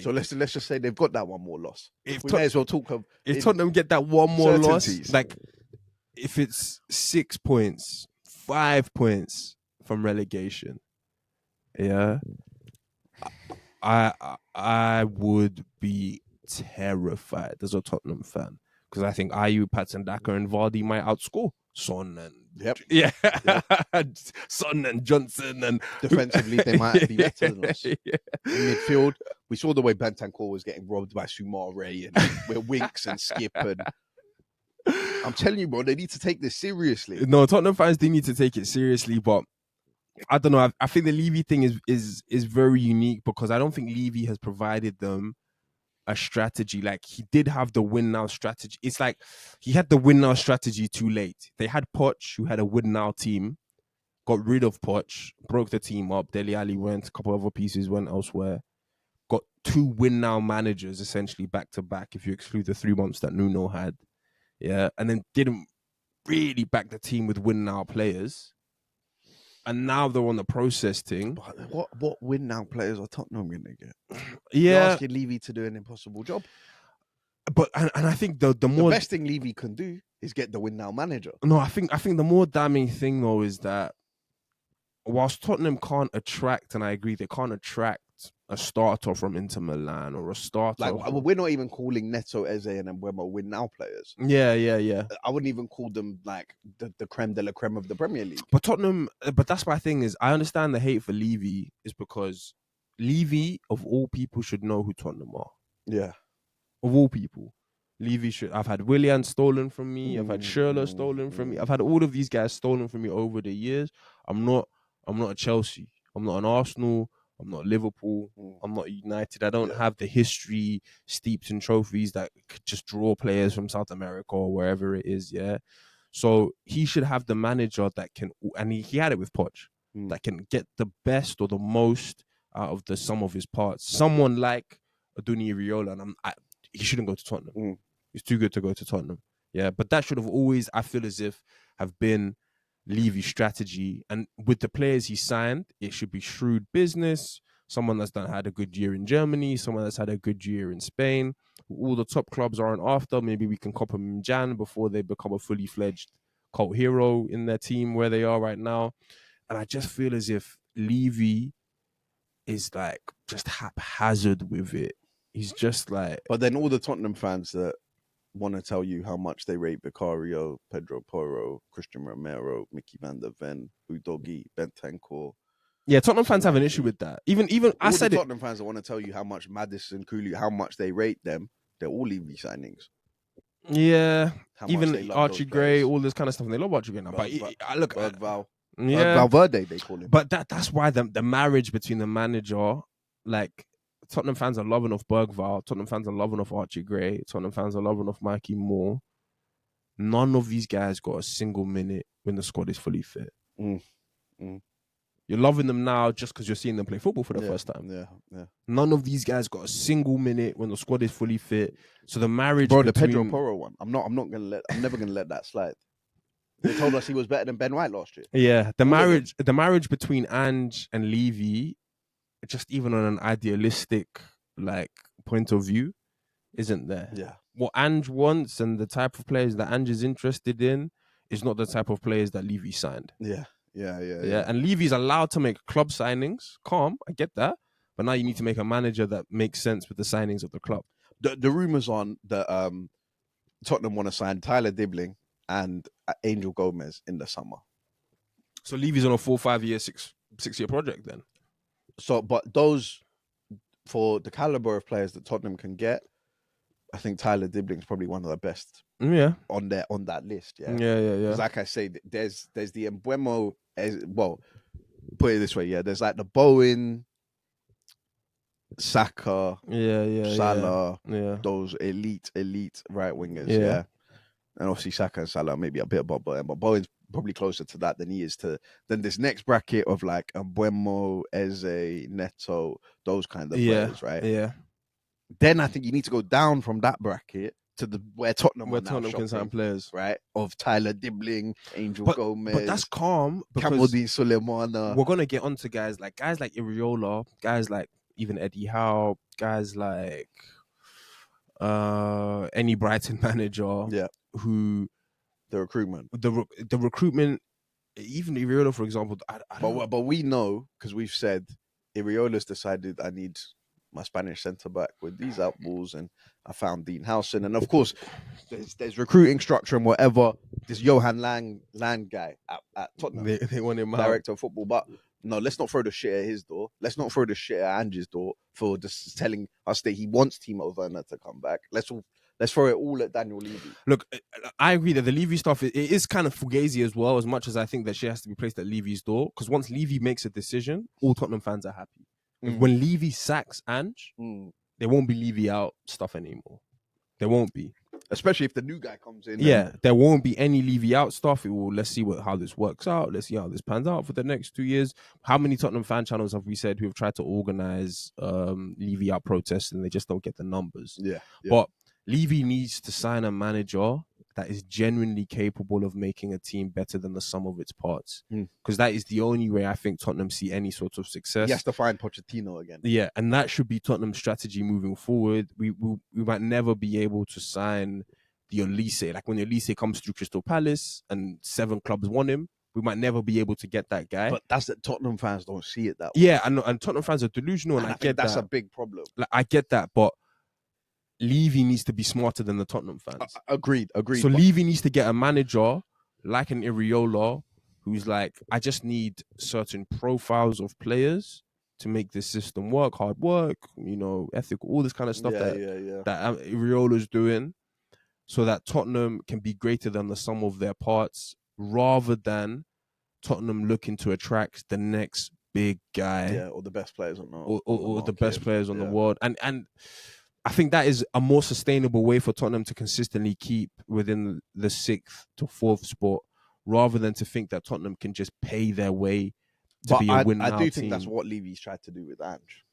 So let's just say they've got that one more loss. We may as well talk of if Tottenham get that one more certainties. loss, like if it's 6 points, 5 points from relegation, yeah, I would be terrified as a Tottenham fan because I think Ayew, Patson Daka, and Vardy might outscore Son and Son and Johnson, and defensively they might be better than us. In midfield, we saw the way Bentancur was getting robbed by Soumare and with Winks and Skip, and I'm telling you, bro, they need to take this seriously. No, Tottenham fans, they need to take it seriously, but I don't know. I think the Levy thing is very unique because I don't think Levy has provided them a strategy. Like he did have the win now strategy. It's like he had the win now strategy too late. They had Poch, who had a win now team, got rid of Poch, broke the team up. Dele Alli went, a couple other pieces went elsewhere. Got 2 win now managers essentially back to back, if you exclude the 3 months that Nuno had. Yeah, and then didn't really back the team with win now players. And now they're on the process thing. But what win now players are Tottenham going to get? Yeah, you're asking Levy to do an impossible job. But and I think the more the best thing Levy can do is get the win now manager. No, I think the more damning thing though is that whilst Tottenham can't attract, and I agree they can't attract a starter from Inter Milan or a starter. Like we're not even calling Neto, Eze, and Mbeumo win now players. Yeah. I wouldn't even call them like the creme de la creme of the Premier League. But Tottenham, but that's my thing is I understand the hate for Levy is because Levy of all people should know who Tottenham are. Yeah, of all people, Levy should. I've had Willian stolen from me. I've had Schürrle stolen from me. I've had all of these guys stolen from me over the years. I'm not a Chelsea. I'm not an Arsenal. I'm not Liverpool. I'm not United. I don't have the history steeped in trophies that could just draw players from South America or wherever it is. Yeah. So he should have the manager that can, and he had it with Poch, that can get the best or the most out of the sum of his parts. Someone like Aduni Riola, and he shouldn't go to Tottenham. He's too good to go to Tottenham. Yeah. But that should have always, I feel as if, have been Levy's strategy, and with the players he signed, it should be shrewd business. Someone that's had a good year in Germany, someone that's had a good year in Spain. All the top clubs aren't after. Maybe we can cop them in Jan before they become a fully fledged cult hero in their team where they are right now. And I just feel as if Levy is like just haphazard with it. He's just like. But then all the Tottenham fans that want to tell you how much they rate Vicario, Pedro Porro, Christian Romero, Mickey van der Ven, Udogi, Bentancur. Yeah, Tottenham fans have an issue with that. Even I said the Tottenham fans that want to tell you how much Maddison, Cooley, how much they rate them, they're all Levy signings. Yeah, even Archie Gray, all this kind of stuff. And they love Archie Gray now. But look, Valverde, they call him. But that's why the marriage between the manager, like Tottenham fans are loving off Bergvall, Tottenham fans are loving off Archie Gray, Tottenham fans are loving off Mikey Moore. None of these guys got a single minute when the squad is fully fit. You're loving them now just because you're seeing them play football for the first time. Yeah. None of these guys got a single minute when the squad is fully fit. So the marriage, the Pedro Porro one, I'm never gonna let that slide. They told us he was better than Ben White last year. Yeah, the marriage between Ange and Levy, just even on an idealistic like point of view, isn't there. Yeah. What Ange wants and the type of players that Ange is interested in is not the type of players that Levy signed. Yeah. And Levy's allowed to make club signings. Calm, I get that. But now you need to make a manager that makes sense with the signings of the club. The rumours on that Tottenham want to sign Tyler Dibbling and Angel Gomez in the summer. So Levy's on a 4-5 year, 6 year project then. So, but those, for the caliber of players that Tottenham can get, I think Tyler Dibling's probably one of the best Yeah. on that list. Yeah. Yeah. Because like I say, there's the Embuemo, well, put it this way, yeah, there's like the Bowen, Saka, Salah, those elite right wingers, yeah. And obviously Saka and Salah maybe a bit above Bowen, but Bowen's probably closer to that than he is to this next bracket of like Embuemo, Eze, Neto, those kind of players, right? Yeah. Then I think you need to go down from that bracket to where Tottenham can sign players, right? Of Tyler Dibbling, Angel Gomez, but that's calm because Kamaldeen Sulemana. We're gonna get onto guys like Iriola, guys like even Eddie Howe, guys like any Brighton manager, who the recruitment, the recruitment, even Iriola, for example. But we know because we've said Iriola's decided I need my Spanish centre back with these outballs, and I found Dean Howson, and of course there's recruiting structure and whatever. This Johan Lang guy at Tottenham, they want him director of football, but no, let's not throw the shit at his door. Let's not throw the shit at Ange's door for just telling us that he wants Timo Werner to come back. Let's throw it all at Daniel Levy. Look, I agree that the Levy stuff it is kind of fugazi as well, as much as I think that she has to be placed at Levy's door. Because once Levy makes a decision, all Tottenham fans are happy. When Levy sacks Ange, there won't be Levy out stuff anymore. There won't be. Especially if the new guy comes in. Yeah, there won't be any Levy out stuff. Let's see how this works out. Let's see how this pans out for the next 2 years. How many Tottenham fan channels have we said who have tried to organize Levy out protests and they just don't get the numbers? Yeah. But Levy needs to sign a manager that is genuinely capable of making a team better than the sum of its parts. Because that is the only way I think Tottenham see any sort of success. He has to find Pochettino again. Yeah, and that should be Tottenham's strategy moving forward. We might never be able to sign the Elise. Like when Elise comes through Crystal Palace and 7 clubs want him, we might never be able to get that guy. But that's that Tottenham fans don't see it that way. Yeah, and Tottenham fans are delusional, and I get that's that. a big problem. Like, I get that, but Levy needs to be smarter than the Tottenham fans. Agreed. So Levy needs to get a manager like an Iriola who's like, I just need certain profiles of players to make this system work, hard work, ethical, all this kind of stuff that Iriola's doing, so that Tottenham can be greater than the sum of their parts, rather than Tottenham looking to attract the next big guy, or the best players or the best players on the world, and I think that is a more sustainable way for Tottenham to consistently keep within the 6th to 4th spot, rather than to think that Tottenham can just pay their way to be a win-now team. I do think that's what Levy's tried to do with Ange.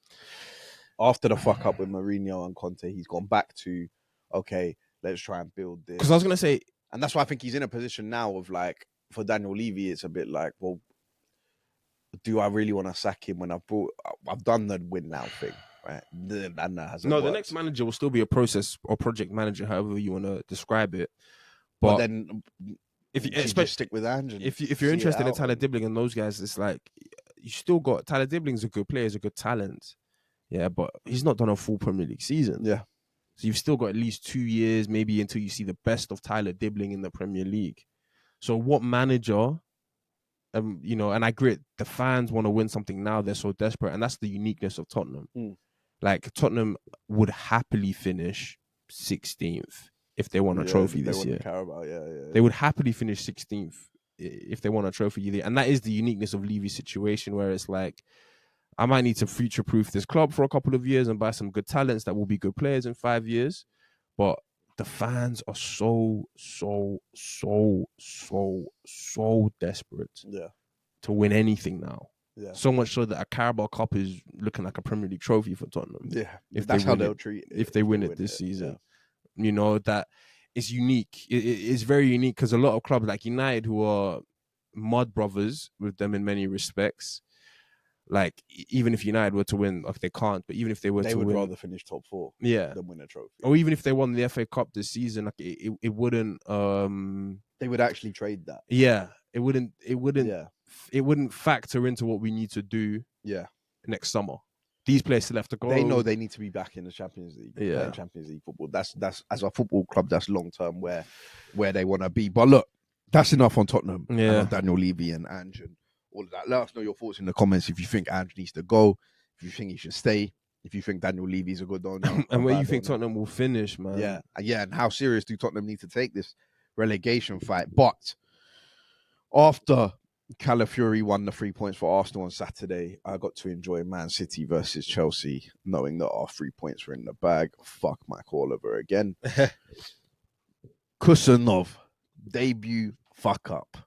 After the fuck up with Mourinho and Conte, he's gone back to, okay, let's try and build this. Because I was going to say... And that's why I think he's in a position now of like, for Daniel Levy, it's a bit like, well, do I really want to sack him when I've done the win-now thing? Right. And that hasn't worked. The next manager will still be a process or project manager, however you want to describe it. But then, if you stick with Ange, if you're interested in Tyler Dibbling and those guys, it's like you still got Tyler Dibbling's a good player, he's a good talent, yeah, but he's not done a full Premier League season. Yeah, so you've still got at least 2 years, maybe, until you see the best of Tyler Dibbling in the Premier League. So what manager? And I agree, the fans want to win something now. They're so desperate, and that's the uniqueness of Tottenham. Like, Tottenham would happily finish 16th if they won a trophy this year. They would happily finish 16th if they won a trophy. And that is the uniqueness of Levy's situation, where it's like, I might need to future-proof this club for a couple of years and buy some good talents that will be good players in 5 years. But the fans are so desperate to win anything now. Yeah. So much so that a Carabao Cup is looking like a Premier League trophy for Tottenham. Yeah, that's how they'll treat it. If they win it this season. Yeah. That is unique. It's very unique, because a lot of clubs like United, who are mud brothers with them in many respects, like, even if United were to win, they can't, but even if they were to win... They would rather finish top 4 than win a trophy. Or even if they won the FA Cup this season, like, it wouldn't... They would actually trade that. Yeah, it wouldn't factor into what we need to do next summer these players still have to go. They know they need to be back in the Champions League, playing Champions League football. That's as a football club, that's long term where they want to be. But look, that's enough on Tottenham and on Daniel Levy and Ange and all of that. Let us know your thoughts in the comments. If you think Ange needs to go, if you think he should stay, if you think Daniel Levy's a good owner, and where you think Tottenham will finish, man. Yeah, and how serious do Tottenham need to take this relegation fight? But after Calafiori won the 3 points for Arsenal on Saturday, I got to enjoy Man City versus Chelsea, knowing that our 3 points were in the bag. Fuck Mike Oliver again. Kusanov, debut fuck up.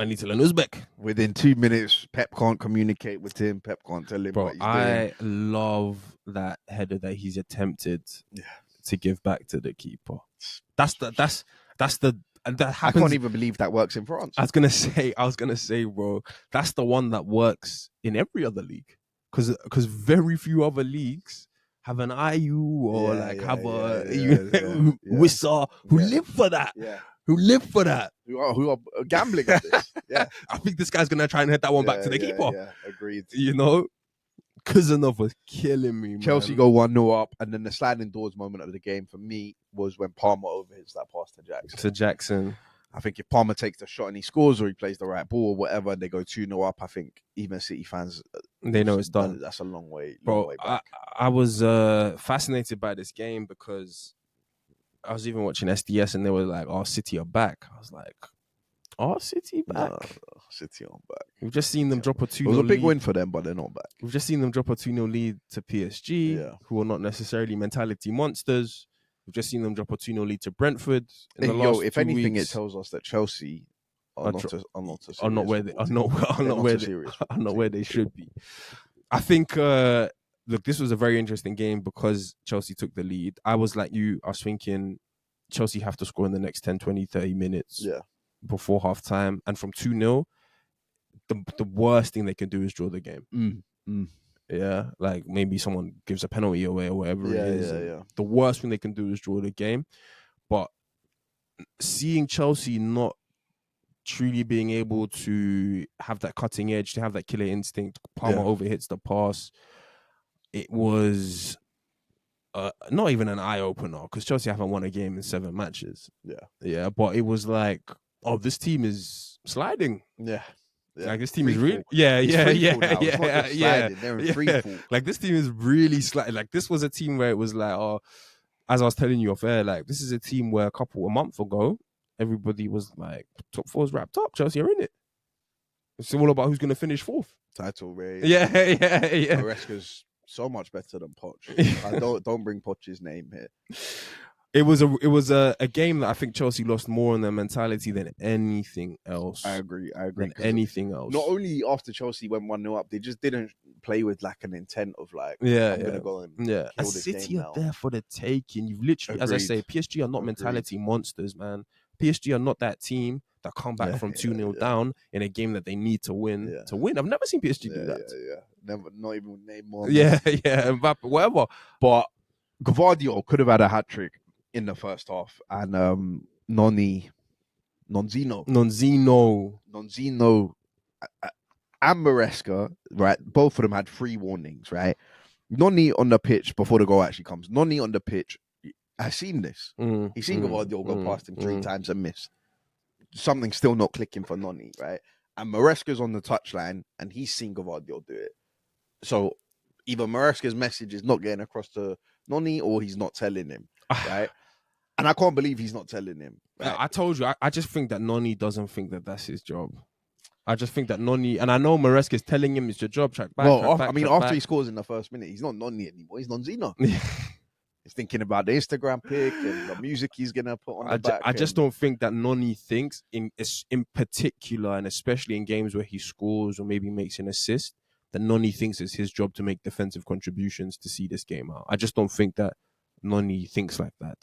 I need to learn Uzbek. Within 2 minutes, Pep can't communicate with him. Pep can't tell him what he's doing. I love that header that he's attempted to give back to the keeper. That happens. I can't even believe that works in France. I was gonna say, bro, that's the one that works in every other league, because very few other leagues have an IU or Wissa who live for that. Yeah. Who live for that? Who are gambling at this? Yeah, I think this guy's gonna try and hit that one back to the keeper. Yeah, agreed. You know, Kusanov was killing me. Chelsea go 1-0 up, and then the sliding doors moment of the game for me was when Palmer overhits that pass to Jackson. I think if Palmer takes the shot and he scores, or he plays the right ball or whatever, and they go 2-0 up, I think even City fans, they know it's done. That's a long way Bro, back. I was fascinated by this game because I was even watching SDS and they were like, "Oh, City are back." I was like, "Oh, City back? No, City aren't back." We've just seen them drop a 2-0 lead. It was a big lead. win for them, but they're not back. We've just seen them drop a 2-0 lead to PSG, who are not necessarily mentality monsters. We've just seen them drop a 2-0 lead to Brentford in the last 2 anything, weeks. It tells us that Chelsea are not where they should be. I think. Look, this was a very interesting game because Chelsea took the lead. I was like you. I was thinking Chelsea have to score in the next 10, 20, 30 minutes before half-time. And from 2-0, the worst thing they can do is draw the game. Yeah, like maybe someone gives a penalty away or whatever it is. The worst thing they can do is draw the game. But seeing Chelsea not truly being able to have that cutting edge, to have that killer instinct, Palmer overhits the pass. It was not even an eye-opener because Chelsea haven't won a game in 7 matches. Yeah, but it was like, oh, this team is sliding. Yeah. Like this team is really, They're in free fall. Like this team is really sliding. Like this was a team where it was like, oh, as I was telling you off air, like this is a team where a month ago, everybody was like, top 4's wrapped up. Chelsea are in it. It's all about who's going to finish 4th. Title race. Yeah. Maresca's so much better than Poch. Don't bring Poch's name here. It was a game that I think Chelsea lost more on their mentality than anything else. I agree. Than anything else. Not only after Chelsea went 1-0 up, they just didn't play with like an intent of like, I'm gonna go and kill and this City game are now. there for the taking. You've literally, as I say, PSG are not mentality monsters, man. PSG are not that team that come back from 2-0 down in a game that they need to win. To win, I've never seen PSG do that. Never, not even Neymar. Mbappe, whatever. But Gvardiol could have had a hat trick in the first half, and Nonzino, and Maresca, right? Both of them had 3 warnings, right? Noni on the pitch before the goal actually comes. Noni on the pitch. I've seen this. He's seen Gvardiol go past him 3 times and miss. Something's still not clicking for Noni, right? And Maresca's on the touchline, and he's seen Gvardiol do it. So either Maresca's message is not getting across to Noni, or he's not telling him, right? And I can't believe he's not telling him. Right? I told you, I just think that Noni doesn't think that that's his job. I just think that Noni, and I know Maresca is telling him it's your job, track back. After he scores in the first minute, he's not Noni anymore. He's Nonzino. He's thinking about the Instagram pic and the music he's gonna put on the back. I just don't think that Noni thinks in particular, and especially in games where he scores or maybe makes an assist, that Noni thinks it's his job to make defensive contributions to see this game out. I just don't think that Noni thinks like that.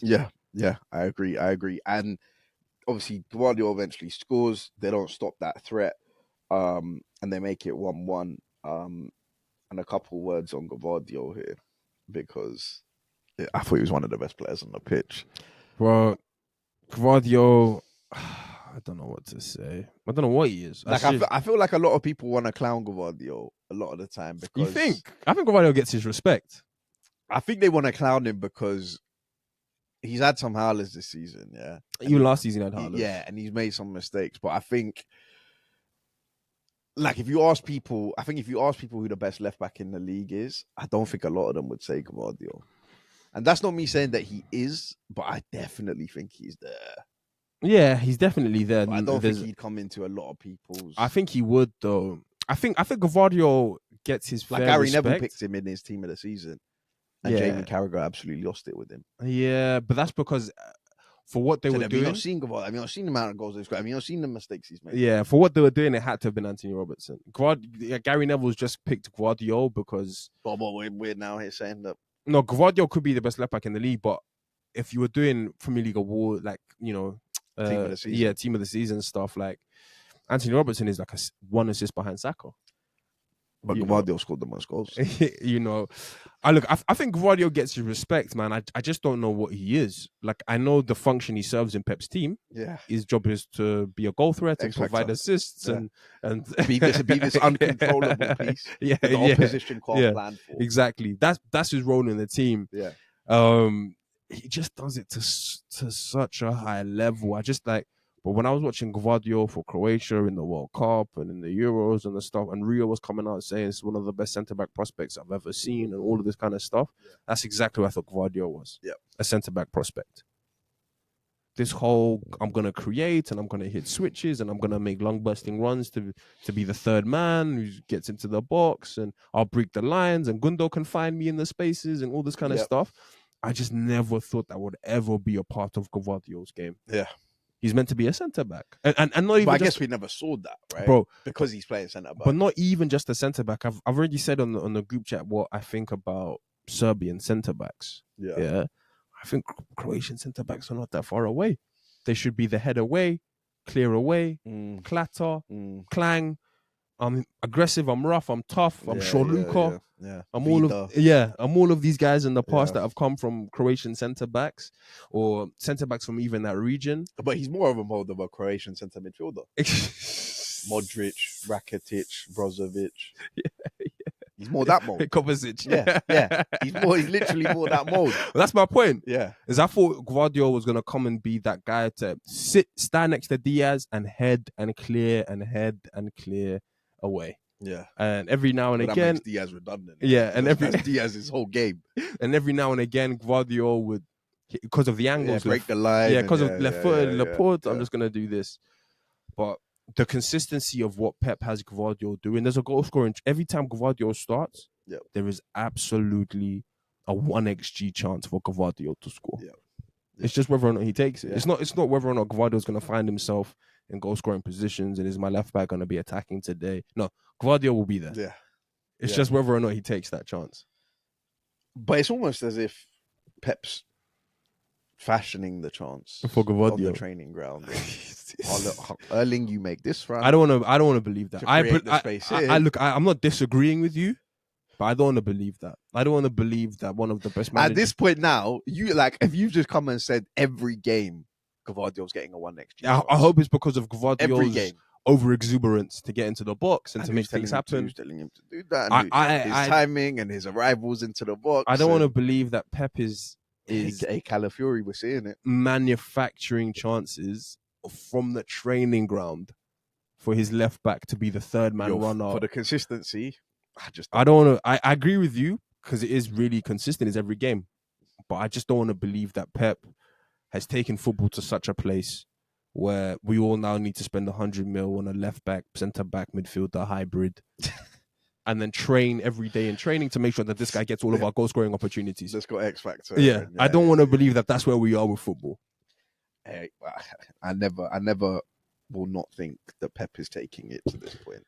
Yeah, I agree. And obviously, Guardiola eventually scores. They don't stop that threat, and they make it 1-1. And a couple words on Guardiola here, because I thought he was one of the best players on the pitch. Bro, Guardiola, I don't know what to say. I don't know what he is. Like I feel like a lot of people want to clown Gvardiol a lot of the time because You think? I think Gvardiol gets his respect. I think they want to clown him because he's had some howlers this season, yeah. Even last season he had howlers. Yeah, and he's made some mistakes. But I think, like, if you ask people who the best left back in the league is, I don't think a lot of them would say Gvardiol. And that's not me saying that he is, but I definitely think he's there. Yeah, he's definitely there. But I don't think he'd come into a lot of people's. I think he would though. I think Gvardiol gets his fair Gary respect. Neville picked him in his team of the season, and Jamie Carragher absolutely lost it with him. Yeah, but that's because for what they were doing. You've not seen Gvardiol. I mean, I've seen the amount of goals they've got. I mean, I've seen the mistakes he's made. Yeah, for what they were doing, it had to have been Anthony Robertson. Gary Neville's just picked Gvardiol because. But we're now here saying that. No, Gvardiol could be the best left back in the league, but if you were doing Premier League award, like team of the season, team of the season stuff, like Anthony Robertson is like one assist behind Saka. But Gvardiol scored the most goals. I think Gvardiol gets his respect, man. I just don't know what he is. Like, I know the function he serves in Pep's team. Yeah, his job is to be a goal threat and provide assists and be this uncontrollable piece. Yeah, that the opposition can't plan for. Exactly. That's his role in the team. Yeah. He just does it to such a high level. I just like. But when I was watching Gvardiol for Croatia in the World Cup and in the Euros and the stuff, and Rio was coming out saying it's one of the best centre-back prospects I've ever seen and all of this kind of stuff, that's exactly what I thought Gvardiol was. Yeah. A centre-back prospect. This whole, I'm going to create and I'm going to hit switches and I'm going to make long-bursting runs to be the third man who gets into the box and I'll break the lines and Gundo can find me in the spaces and all this kind of stuff. I just never thought that would ever be a part of Gvardiol's game. Yeah. He's meant to be a centre back, and not even. But I guess we never saw that, right, bro? Because he's playing centre back. But not even just a centre back. I've already said on the group chat what I think about Serbian centre backs. Yeah. I think Croatian centre backs are not that far away. They should be the head away, clear away, clatter, clang. I'm aggressive. I'm rough. I'm tough. I'm Luka. Yeah. I'm all of these guys in the past that have come from Croatian centre backs or centre backs from even that region. But he's more of a mold of a Croatian centre midfielder. Modric, Rakitic, Brozovic. Yeah. He's more that mold. Kovacic. Yeah. He's literally more that mold. Well, that's my point. Yeah. Is I thought Gvardiol was gonna come and be that guy to stand next to Diaz and head and clear away. Yeah. And every now and again, that makes Diaz redundant. Yeah, and that's Diaz's whole game. And every now and again, Gvardiol would, because of the angles, break the line. Yeah, because of left foot, Laporte. I'm just gonna do this. But the consistency of what Pep has Gvardiol doing, there's a goal scoring every time Gvardiol starts. Yeah. There is absolutely a 1xG chance for Gvardiol to score. Yeah. It's just whether or not he takes it. Yeah. It's not whether or not Gvardiol's going to find himself in goal scoring positions and is my left back going to be attacking today. No, Gvardiol will be there. Yeah. It's just whether or not he takes that chance. But it's almost as if Pep's fashioning the chance for Gvardiol on the training ground. Erling, you make this run. I don't want to believe that. I'm not disagreeing with you. But I don't want to believe that. I don't want to believe that one of the best managers... At this point now, if you've just come and said every game, Gvardiol's getting a 1xG. I hope it's because of Gvardiol's over-exuberance to get into the box and to make things happen. Who's telling him to do that? And his timing and his arrivals into the box. I don't want to believe that Pep is a Calafiori. We're seeing it. Manufacturing chances from the training ground for his left back to be the third man runner. For the consistency... I don't want to. I agree with you because it is really consistent. It's every game, but I just don't want to believe that Pep has taken football to such a place where we all now need to spend 100 mil on a left back, centre back, midfielder hybrid, and then train every day in training to make sure that this guy gets all of our goal scoring opportunities. Let's go X factor. Yeah, I don't want to believe that that's where we are with football. Hey, I never will not think that Pep is taking it to this point.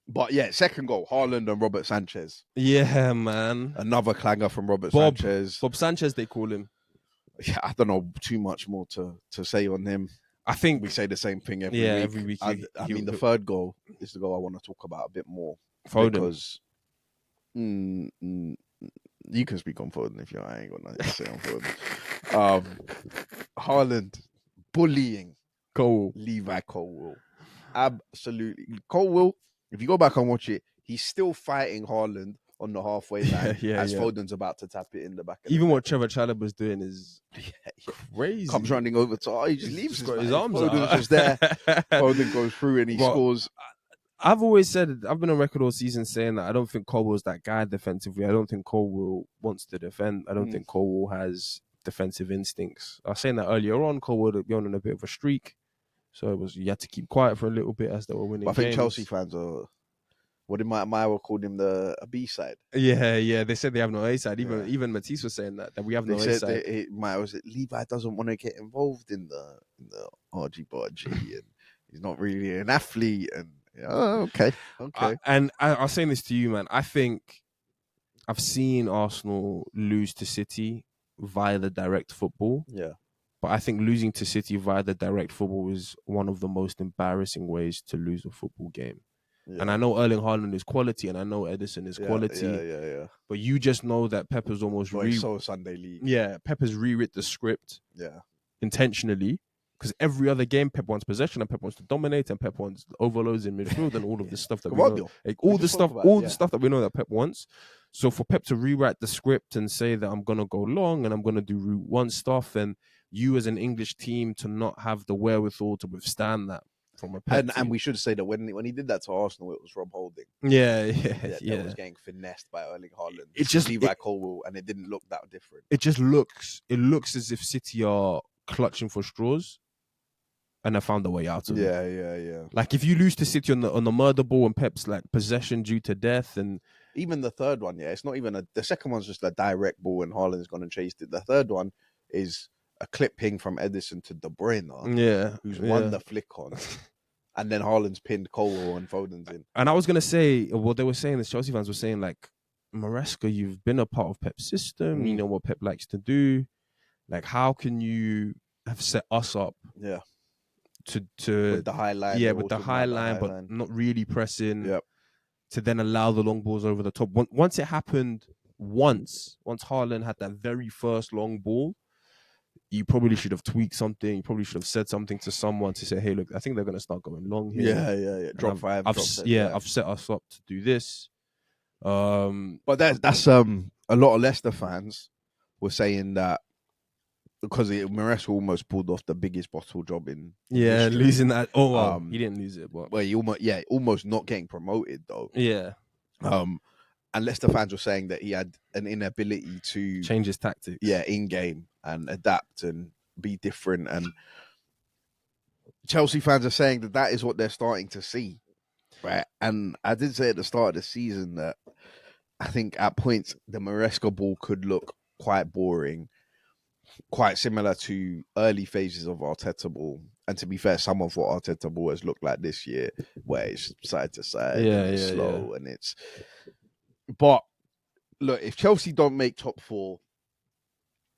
But yeah, second goal, Haaland and Robert Sanchez. Yeah, man. Another clanger from Robert Sanchez. Bob Sanchez, they call him. Yeah, I don't know too much more to say on him. I think we say the same thing every week. I mean, the third goal is the goal I want to talk about a bit more. Foden. Because you can speak on Foden if I ain't got nothing to say on Foden. Haaland bullying Cole. Levi Colwill. Absolutely. Colwill, if you go back and watch it, he's still fighting Haaland on the halfway line as Foden's about to tap it in the back of Even the what Trevor Chalobah's doing is crazy. Comes running over to he just leaves got his arms Foden's out. just there. Foden goes through and he scores. I've always said, I've been on record all season saying that I don't think Colwell's that guy defensively. I don't think Colwell wants to defend. I don't think Colwell has defensive instincts. I was saying that earlier on. Colwell would be on a bit of a streak. So you had to keep quiet for a little bit as they were winning games. I think Chelsea fans are, what did Maya called him, a B side? Yeah. They said they have no A side. Even Matisse was saying that we have no A side. Maya was Levi doesn't want to get involved in the argy-bargy and he's not really an athlete. And okay. And I was saying this to you, man. I think I've seen Arsenal lose to City via the direct football. Yeah. But I think losing to City via the direct football is one of the most embarrassing ways to lose a football game. Yeah. And I know Erling Haaland is quality, and I know Edison is quality. Yeah. But you just know that Pepper's almost so Sunday League. Yeah, Pepper's rewrit the script. Yeah. Intentionally. Because every other game, Pep wants possession and Pep wants to dominate and Pep wants overloads in midfield and all of this stuff that we know. Like, all the stuff that we know that Pep wants. So for Pep to rewrite the script and say that I'm going to go long and I'm going to do Route 1 stuff, and you as an English team to not have the wherewithal to withstand that from a Pep and we should say that when he did that to Arsenal, it was Rob Holding. Yeah. That was getting finessed by Erling Haaland. It just Levi Colwill, and it didn't look that different. It looks as if City are clutching for straws. And I found a way out of it. Yeah. Like if you lose to City on the murder ball and Pep's like possession due to death, and even the third one, it's not even the second one's just a direct ball and Haaland's gone and chased it. The third one is a clip ping from Edison to De Bruyne, who's won the flick on, and then Haaland's pinned Colwill and Foden's in. And I was gonna say, what they were saying, the Chelsea fans were saying, like, Maresca, you've been a part of Pep's system. You know what Pep likes to do. Like, how can you have set us up? Yeah. To with the high line, with the high line, but not really pressing. Yep. To then allow the long balls over the top. Once it happened, once Haaland had that very first long ball, you probably should have tweaked something. You probably should have said something to someone to say, "Hey, look, I think they're going to start going long here." Yeah. Drop five. I've set us up to do this. But that's a lot of Leicester fans were saying that. Because Maresca almost pulled off the biggest bottle job in history. Losing that. Oh, well, he didn't lose it, but he almost not getting promoted though. Yeah. And Leicester fans were saying that he had an inability to change his tactics. Yeah, in game and adapt and be different. And Chelsea fans are saying that is what they're starting to see, right? And I did say at the start of the season that I think at points the Maresca ball could look quite boring. Quite similar to early phases of Arteta ball, and to be fair, some of what Arteta ball has looked like this year, where it's side to side, and it's slow, and it's. But look, if Chelsea don't make top 4,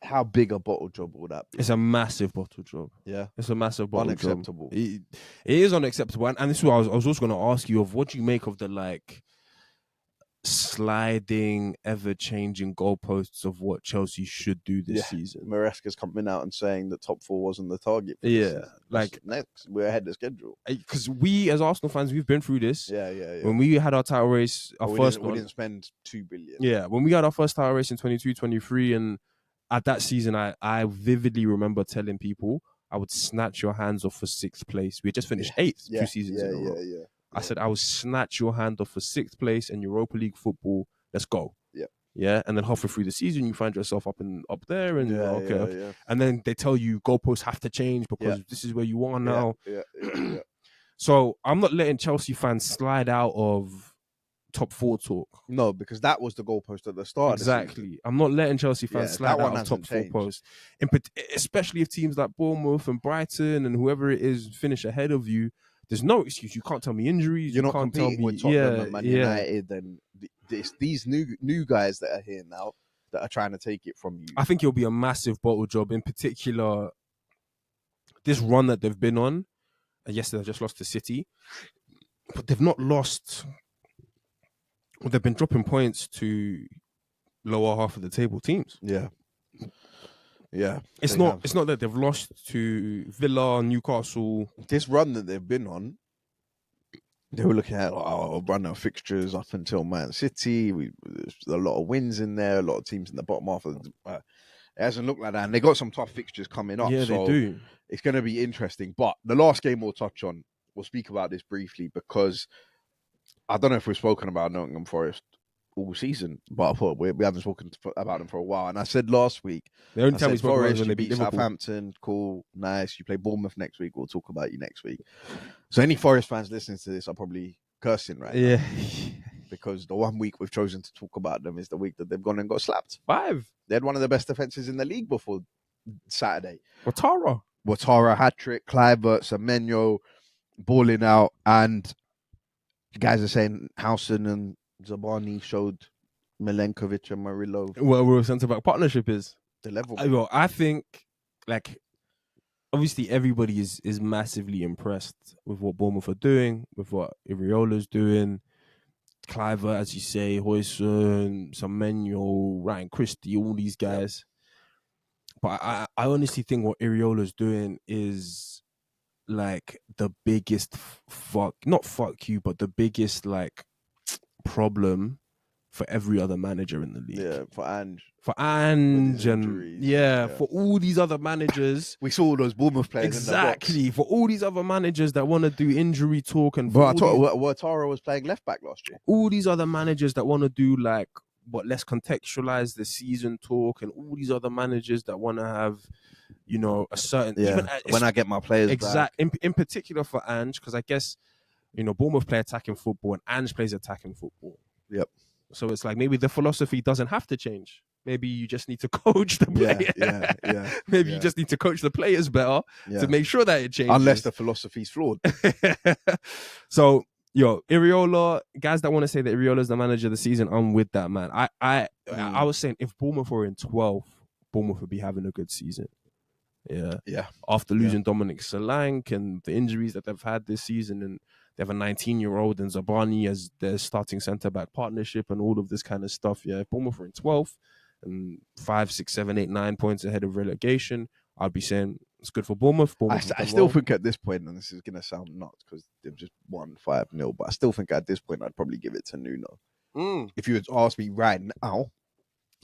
how big a bottle job will that be? It's a massive bottle job. Yeah, it's a massive bottle unacceptable. job. It is unacceptable, and this is what I was also going to ask you of. What do you make of the sliding, ever-changing goalposts of what Chelsea should do this season? Maresca's coming out and saying that top 4 wasn't the target. For this season. Like next we're ahead of schedule. Because we, as Arsenal fans, we've been through this. Yeah. When we had our title race, we didn't spend 2 billion. Yeah, when we had our first title race in 22-23, and at that season, I vividly remember telling people I would snatch your hands off for 6th place. We had just finished 8th 2 seasons in a row. Yeah. I said I will snatch your hand off for 6th place in Europa League football. Let's go. Yeah. And then halfway through the season, you find yourself up there, and okay. And then they tell you goalposts have to change because this is where you are now. Yeah. So I'm not letting Chelsea fans slide out of top 4 talk. No, because that was the goalpost at the start. Exactly. I'm not letting Chelsea fans slide out of top 4 post, especially if teams like Bournemouth and Brighton and whoever it is finish ahead of you. There's no excuse. You can't tell me injuries. You're not can't competing with Tottenham and Man United, and it's these new guys that are here now that are trying to take it from you. I think it'll be a massive bottle job. In particular, this run that they've been on. Yes, they've just lost to City, but they've not lost. Well, they've been dropping points to lower half of the table teams. Yeah. Yeah, It's they not. have. It's not that they've lost to Villa, Newcastle. This run that they've been on, they were looking at run of fixtures up until Man City. There's a lot of wins in there, a lot of teams in the bottom half. It hasn't looked like that, and they got some tough fixtures coming up. Yeah, they So do. it's going to be interesting. But the last game we'll touch on, we'll speak about this briefly because I don't know if we've spoken about Nottingham Forest all season, but I thought we haven't spoken about them for a while. And I said last week, The only I time we said spoke about was Forest, when you they beat beat Liverpool. Southampton, cool, nice. You play Bournemouth next week. We'll talk about you next week. So any Forest fans listening to this are probably cursing right now. Yeah. Because the 1 week we've chosen to talk about them is the week that they've gone and got slapped. 5. They had one of the best defenses in the league before Saturday. Watara. hat-trick, Kluivert, Semenyo balling out, and guys are saying Howson and Zabani showed Milenkovic and Murillo Well, centre-back partnership is. the level. I think, like, obviously everybody is massively impressed with what Bournemouth are doing, with what Iriola's doing. Cliver, as you say, Hoyson, Semenyo, Ryan Christie, all these guys. But I honestly think what Iriola's doing is like the biggest not fuck you, but the biggest like problem for every other manager in the league. Yeah, for Ange. For Ange and injuries, for all these other managers. We saw all those Bournemouth players Exactly. in the box. For all these other managers that want to do injury talk and But I thought Watara was playing left back last year. all these other managers that want to do like let's contextualize the season talk, and all these other managers that want to have, you know, a certain when I get my players back. In particular for Ange, because I guess, you know, Bournemouth play attacking football and Ange plays attacking football. Yep. So it's like maybe the philosophy doesn't have to change. Maybe you just need to coach the player. Yeah. Maybe you just need to coach the players better to make sure that it changes. Unless the philosophy's flawed. So, Iriola, guys that want to say that Iriola's the manager of the season, I'm with that, man. I was saying if Bournemouth were in 12th, Bournemouth would be having a good season. Yeah. After losing Dominic Solanke and the injuries that they've had this season, and they have a 19-year-old and Zabani as their starting centre-back partnership and all of this kind of stuff. Yeah, if Bournemouth were in 12th and 5, 6, 7, 8, 9 points ahead of relegation, I'd be saying it's good for Bournemouth. I still think at this point, and this is going to sound nuts because they've just won 5-0, but I still think at this point I'd probably give it to Nuno. If you had asked me right now,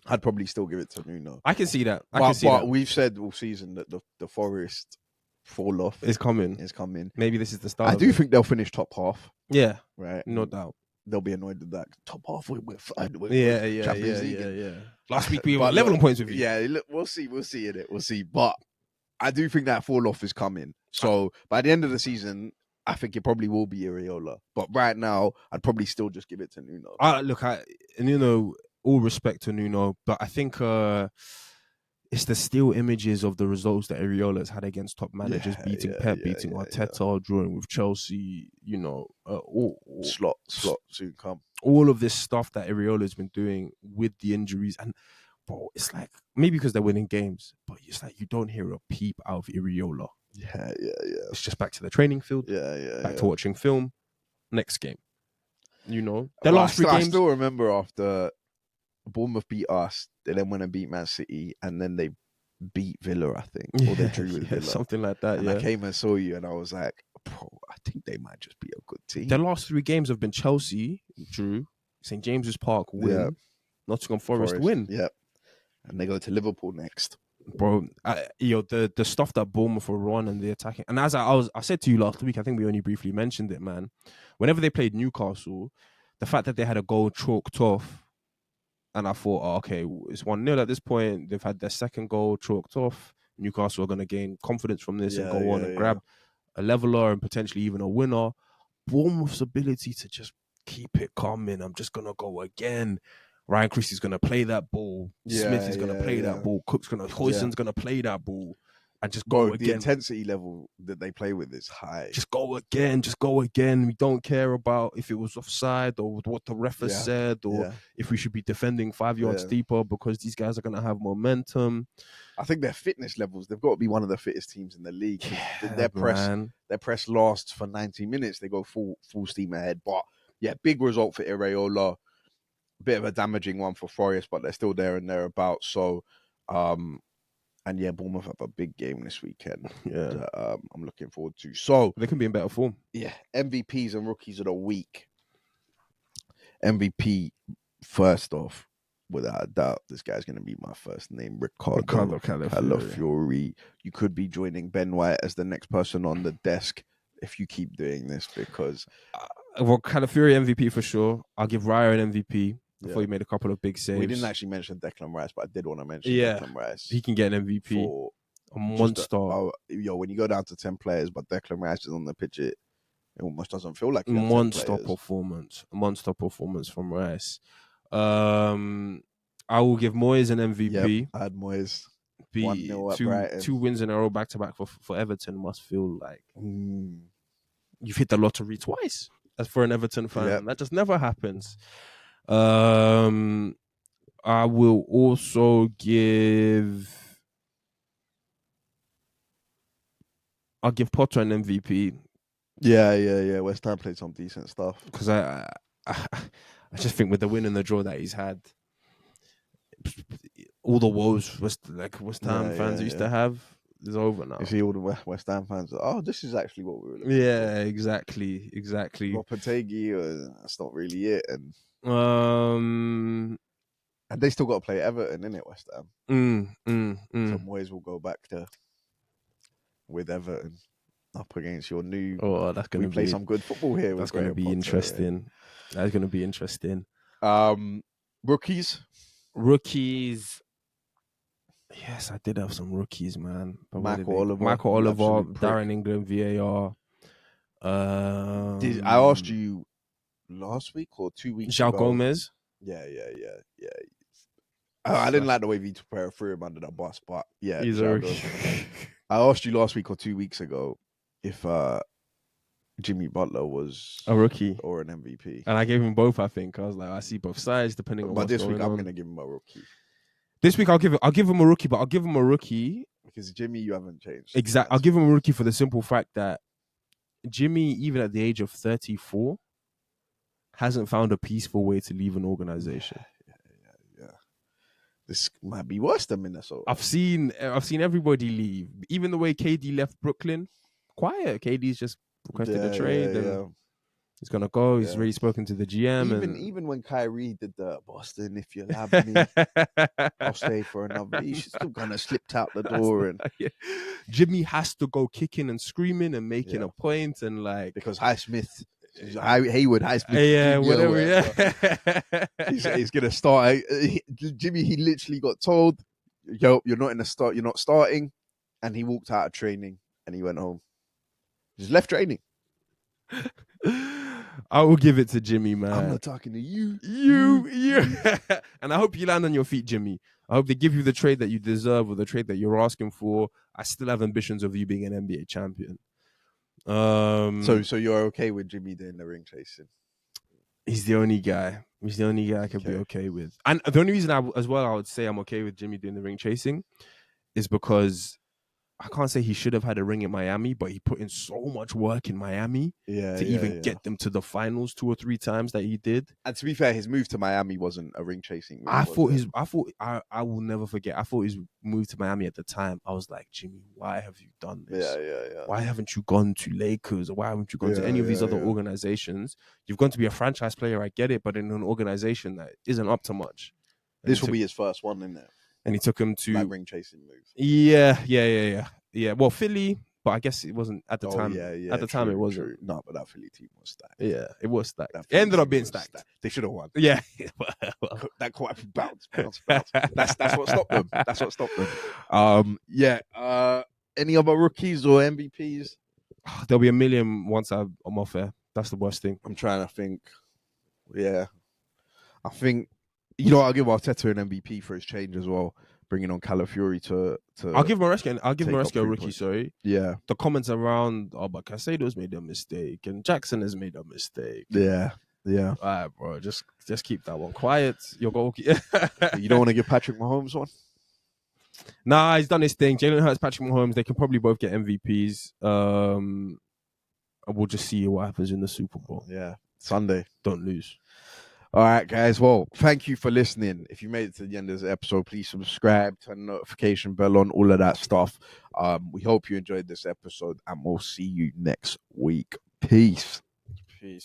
I'd probably still give it to Nuno. I can see that. But we've said all season that the Forest fall off is coming. Maybe this is the start. I do think they'll finish top half. Yeah, right. No doubt. They'll be annoyed with that. Top half, we're fine. Yeah. Last week we were level on points with you. Yeah, look, we'll see in it. We'll see. But I do think that fall off is coming. So by the end of the season, I think it probably will be Iriola. But right now, I'd probably still just give it to Nuno. Nuno, all respect to Nuno, but I think it's the still images of the results that Iriola's had against top managers, beating Pep, beating Arteta, drawing with Chelsea, you know, slot soon come. All of this stuff that Iriola's been doing with the injuries. And, bro, it's like, maybe because they're winning games, but it's like you don't hear a peep out of Iriola. Yeah. It's just back to the training field. Back to watching film. Next game. You know, last 3 games. I still remember after Bournemouth beat us, they then went and beat Man City, and then they beat Villa, I think, or they drew with Villa, something like that. And I came and saw you, and I was like, bro, I think they might just be a good team. The last 3 games have been Chelsea drew, St James's Park win, Nottingham Forest win. Yep, and they go to Liverpool next. Bro, the stuff that Bournemouth were on and the attacking, and as I said to you last week, I think we only briefly mentioned it, man. Whenever they played Newcastle, the fact that they had a goal chalked off. And I thought, okay, it's 1-0 at this point. They've had their second goal chalked off. Newcastle are going to gain confidence from this and go on and grab a leveler and potentially even a winner. Bournemouth's ability to just keep it coming. I'm just going to go again. Ryan Christie's going to play that ball. Smith is going to play that ball. Hoyson's going to play that ball. And just go again. The intensity level that they play with is high. Just go again. We don't care about if it was offside or what the ref has said or if we should be defending 5 yards deeper, because these guys are going to have momentum. I think their fitness levels, they've got to be one of the fittest teams in the league. Their press lasts for 90 minutes. They go full steam ahead. But yeah, big result for Iriola. Bit of a damaging one for Forest, but they're still there and thereabouts. So, And yeah, Bournemouth have a big game this weekend. Yeah. That, I'm looking forward to. So They can be in better form. yeah, MVPs and rookies of the week. MVP first off, without a doubt, this guy's going to be my first name, Ricardo Calafiori. You could be joining Ben White as the next person on the desk if you keep doing this, because well, Calafiori MVP for sure. I'll give Raya an MVP before he made a couple of big saves. We didn't actually mention Declan Rice, but I did want to mention Declan Rice. He can get an MVP for a monster. When you go down to 10 players, but Declan Rice is on the pitch, it almost doesn't feel like monster performance. A monster performance from Rice. I will give Moyes an MVP. Yep, I had Moyes. Two wins in a row back to back for Everton must feel like you've hit the lottery twice. As for an Everton fan, that just never happens. I will also I'll give Potter an MVP. Yeah. West Ham played some decent stuff. Because I just think with the win and the draw that he's had, all the woes West Ham fans used to have is over now. You see all the West Ham fans, this is actually what we were looking for. Yeah, exactly. Lopetegui, that's not really it. And they still got to play Everton, innit, West Ham? So Moyes will go back with Everton up against your new. That's going to play some good football here. That's going to be interesting. That's going to be interesting. Rookies. Yes, I did have some rookies, man. Michael Oliver, Darren England, VAR. I asked you last week or 2 weeks ago. João Gomez. Yeah. I didn't like the way Vitor Pereira threw him under the bus, but yeah. He's a rookie. I asked you last week or 2 weeks ago if Jimmy Butler was a rookie or an MVP, and I gave him both. I think I was like, I see both sides depending on. But this week, I'm going to give him a rookie. This week, I'll give him a rookie, but I'll give him a rookie because Jimmy, you haven't changed. Exactly, I'll give him a rookie for the simple fact that Jimmy, even at the age of 34, hasn't found a peaceful way to leave an organization. Yeah. This might be worse than Minnesota. I've seen everybody leave. Even the way KD left Brooklyn, quiet. KD's just requested a trade and he's gonna go. He's already spoken to the GM. Even when Kyrie did the Boston, if you allow me, I'll stay for another. He's still kind of slipped out the door. And Jimmy has to go kicking and screaming and making a point and because Highsmith. Highsmith. Yeah, whatever. Yeah. he's gonna start. Jimmy, he literally got told, "Yo, you're not in the start. You're not starting," and he walked out of training and he went home. Just left training. I will give it to Jimmy, man. I'm not talking to you. You. And I hope you land on your feet, Jimmy. I hope they give you the trade that you deserve or the trade that you're asking for. I still have ambitions of you being an NBA champion. So you're okay with Jimmy doing the ring chasing? He's the only guy. He's the only guy I could be okay with. And the only reason I would say I'm okay with Jimmy doing the ring chasing is because I can't say he should have had a ring in Miami, but he put in so much work in Miami to even get them to the finals 2 or 3 times that he did. And to be fair, his move to Miami wasn't a ring chasing move. I will never forget. I thought his move to Miami at the time, I was like, Jimmy, why have you done this? Yeah. Why haven't you gone to Lakers? Or why haven't you gone to any of these other organizations? You've gone to be a franchise player, I get it, but in an organization that isn't up to much. This will be his first one, isn't it? And he took him to that ring chasing move. Yeah. Well, Philly, but I guess it wasn't at the time. At the time, it wasn't. True. No, but that Philly team was stacked. Yeah, it was stacked. It ended up being stacked. They should have won. Yeah, that quite bounce. That's what stopped them. That's what stopped them. Any other rookies or MVPs? There'll be a million once I'm off air. That's the worst thing. I'm trying to think. Yeah, I think. I'll give Arteta an MVP for his change as well, bringing on Calafiori to. I'll give Maresca a rookie. Sorry. Yeah. The comments around, but Caicedo's made a mistake and Jackson has made a mistake. Yeah. All right, bro. Just keep that one quiet. Your goal. You don't want to give Patrick Mahomes one? Nah, he's done his thing. Jalen Hurts, Patrick Mahomes, they can probably both get MVPs. We'll just see what happens in the Super Bowl. Yeah. Sunday. Don't lose. All right, guys. Well, thank you for listening. If you made it to the end of this episode, please subscribe, turn the notification bell on, all of that stuff. We hope you enjoyed this episode, and we'll see you next week. Peace. Peace.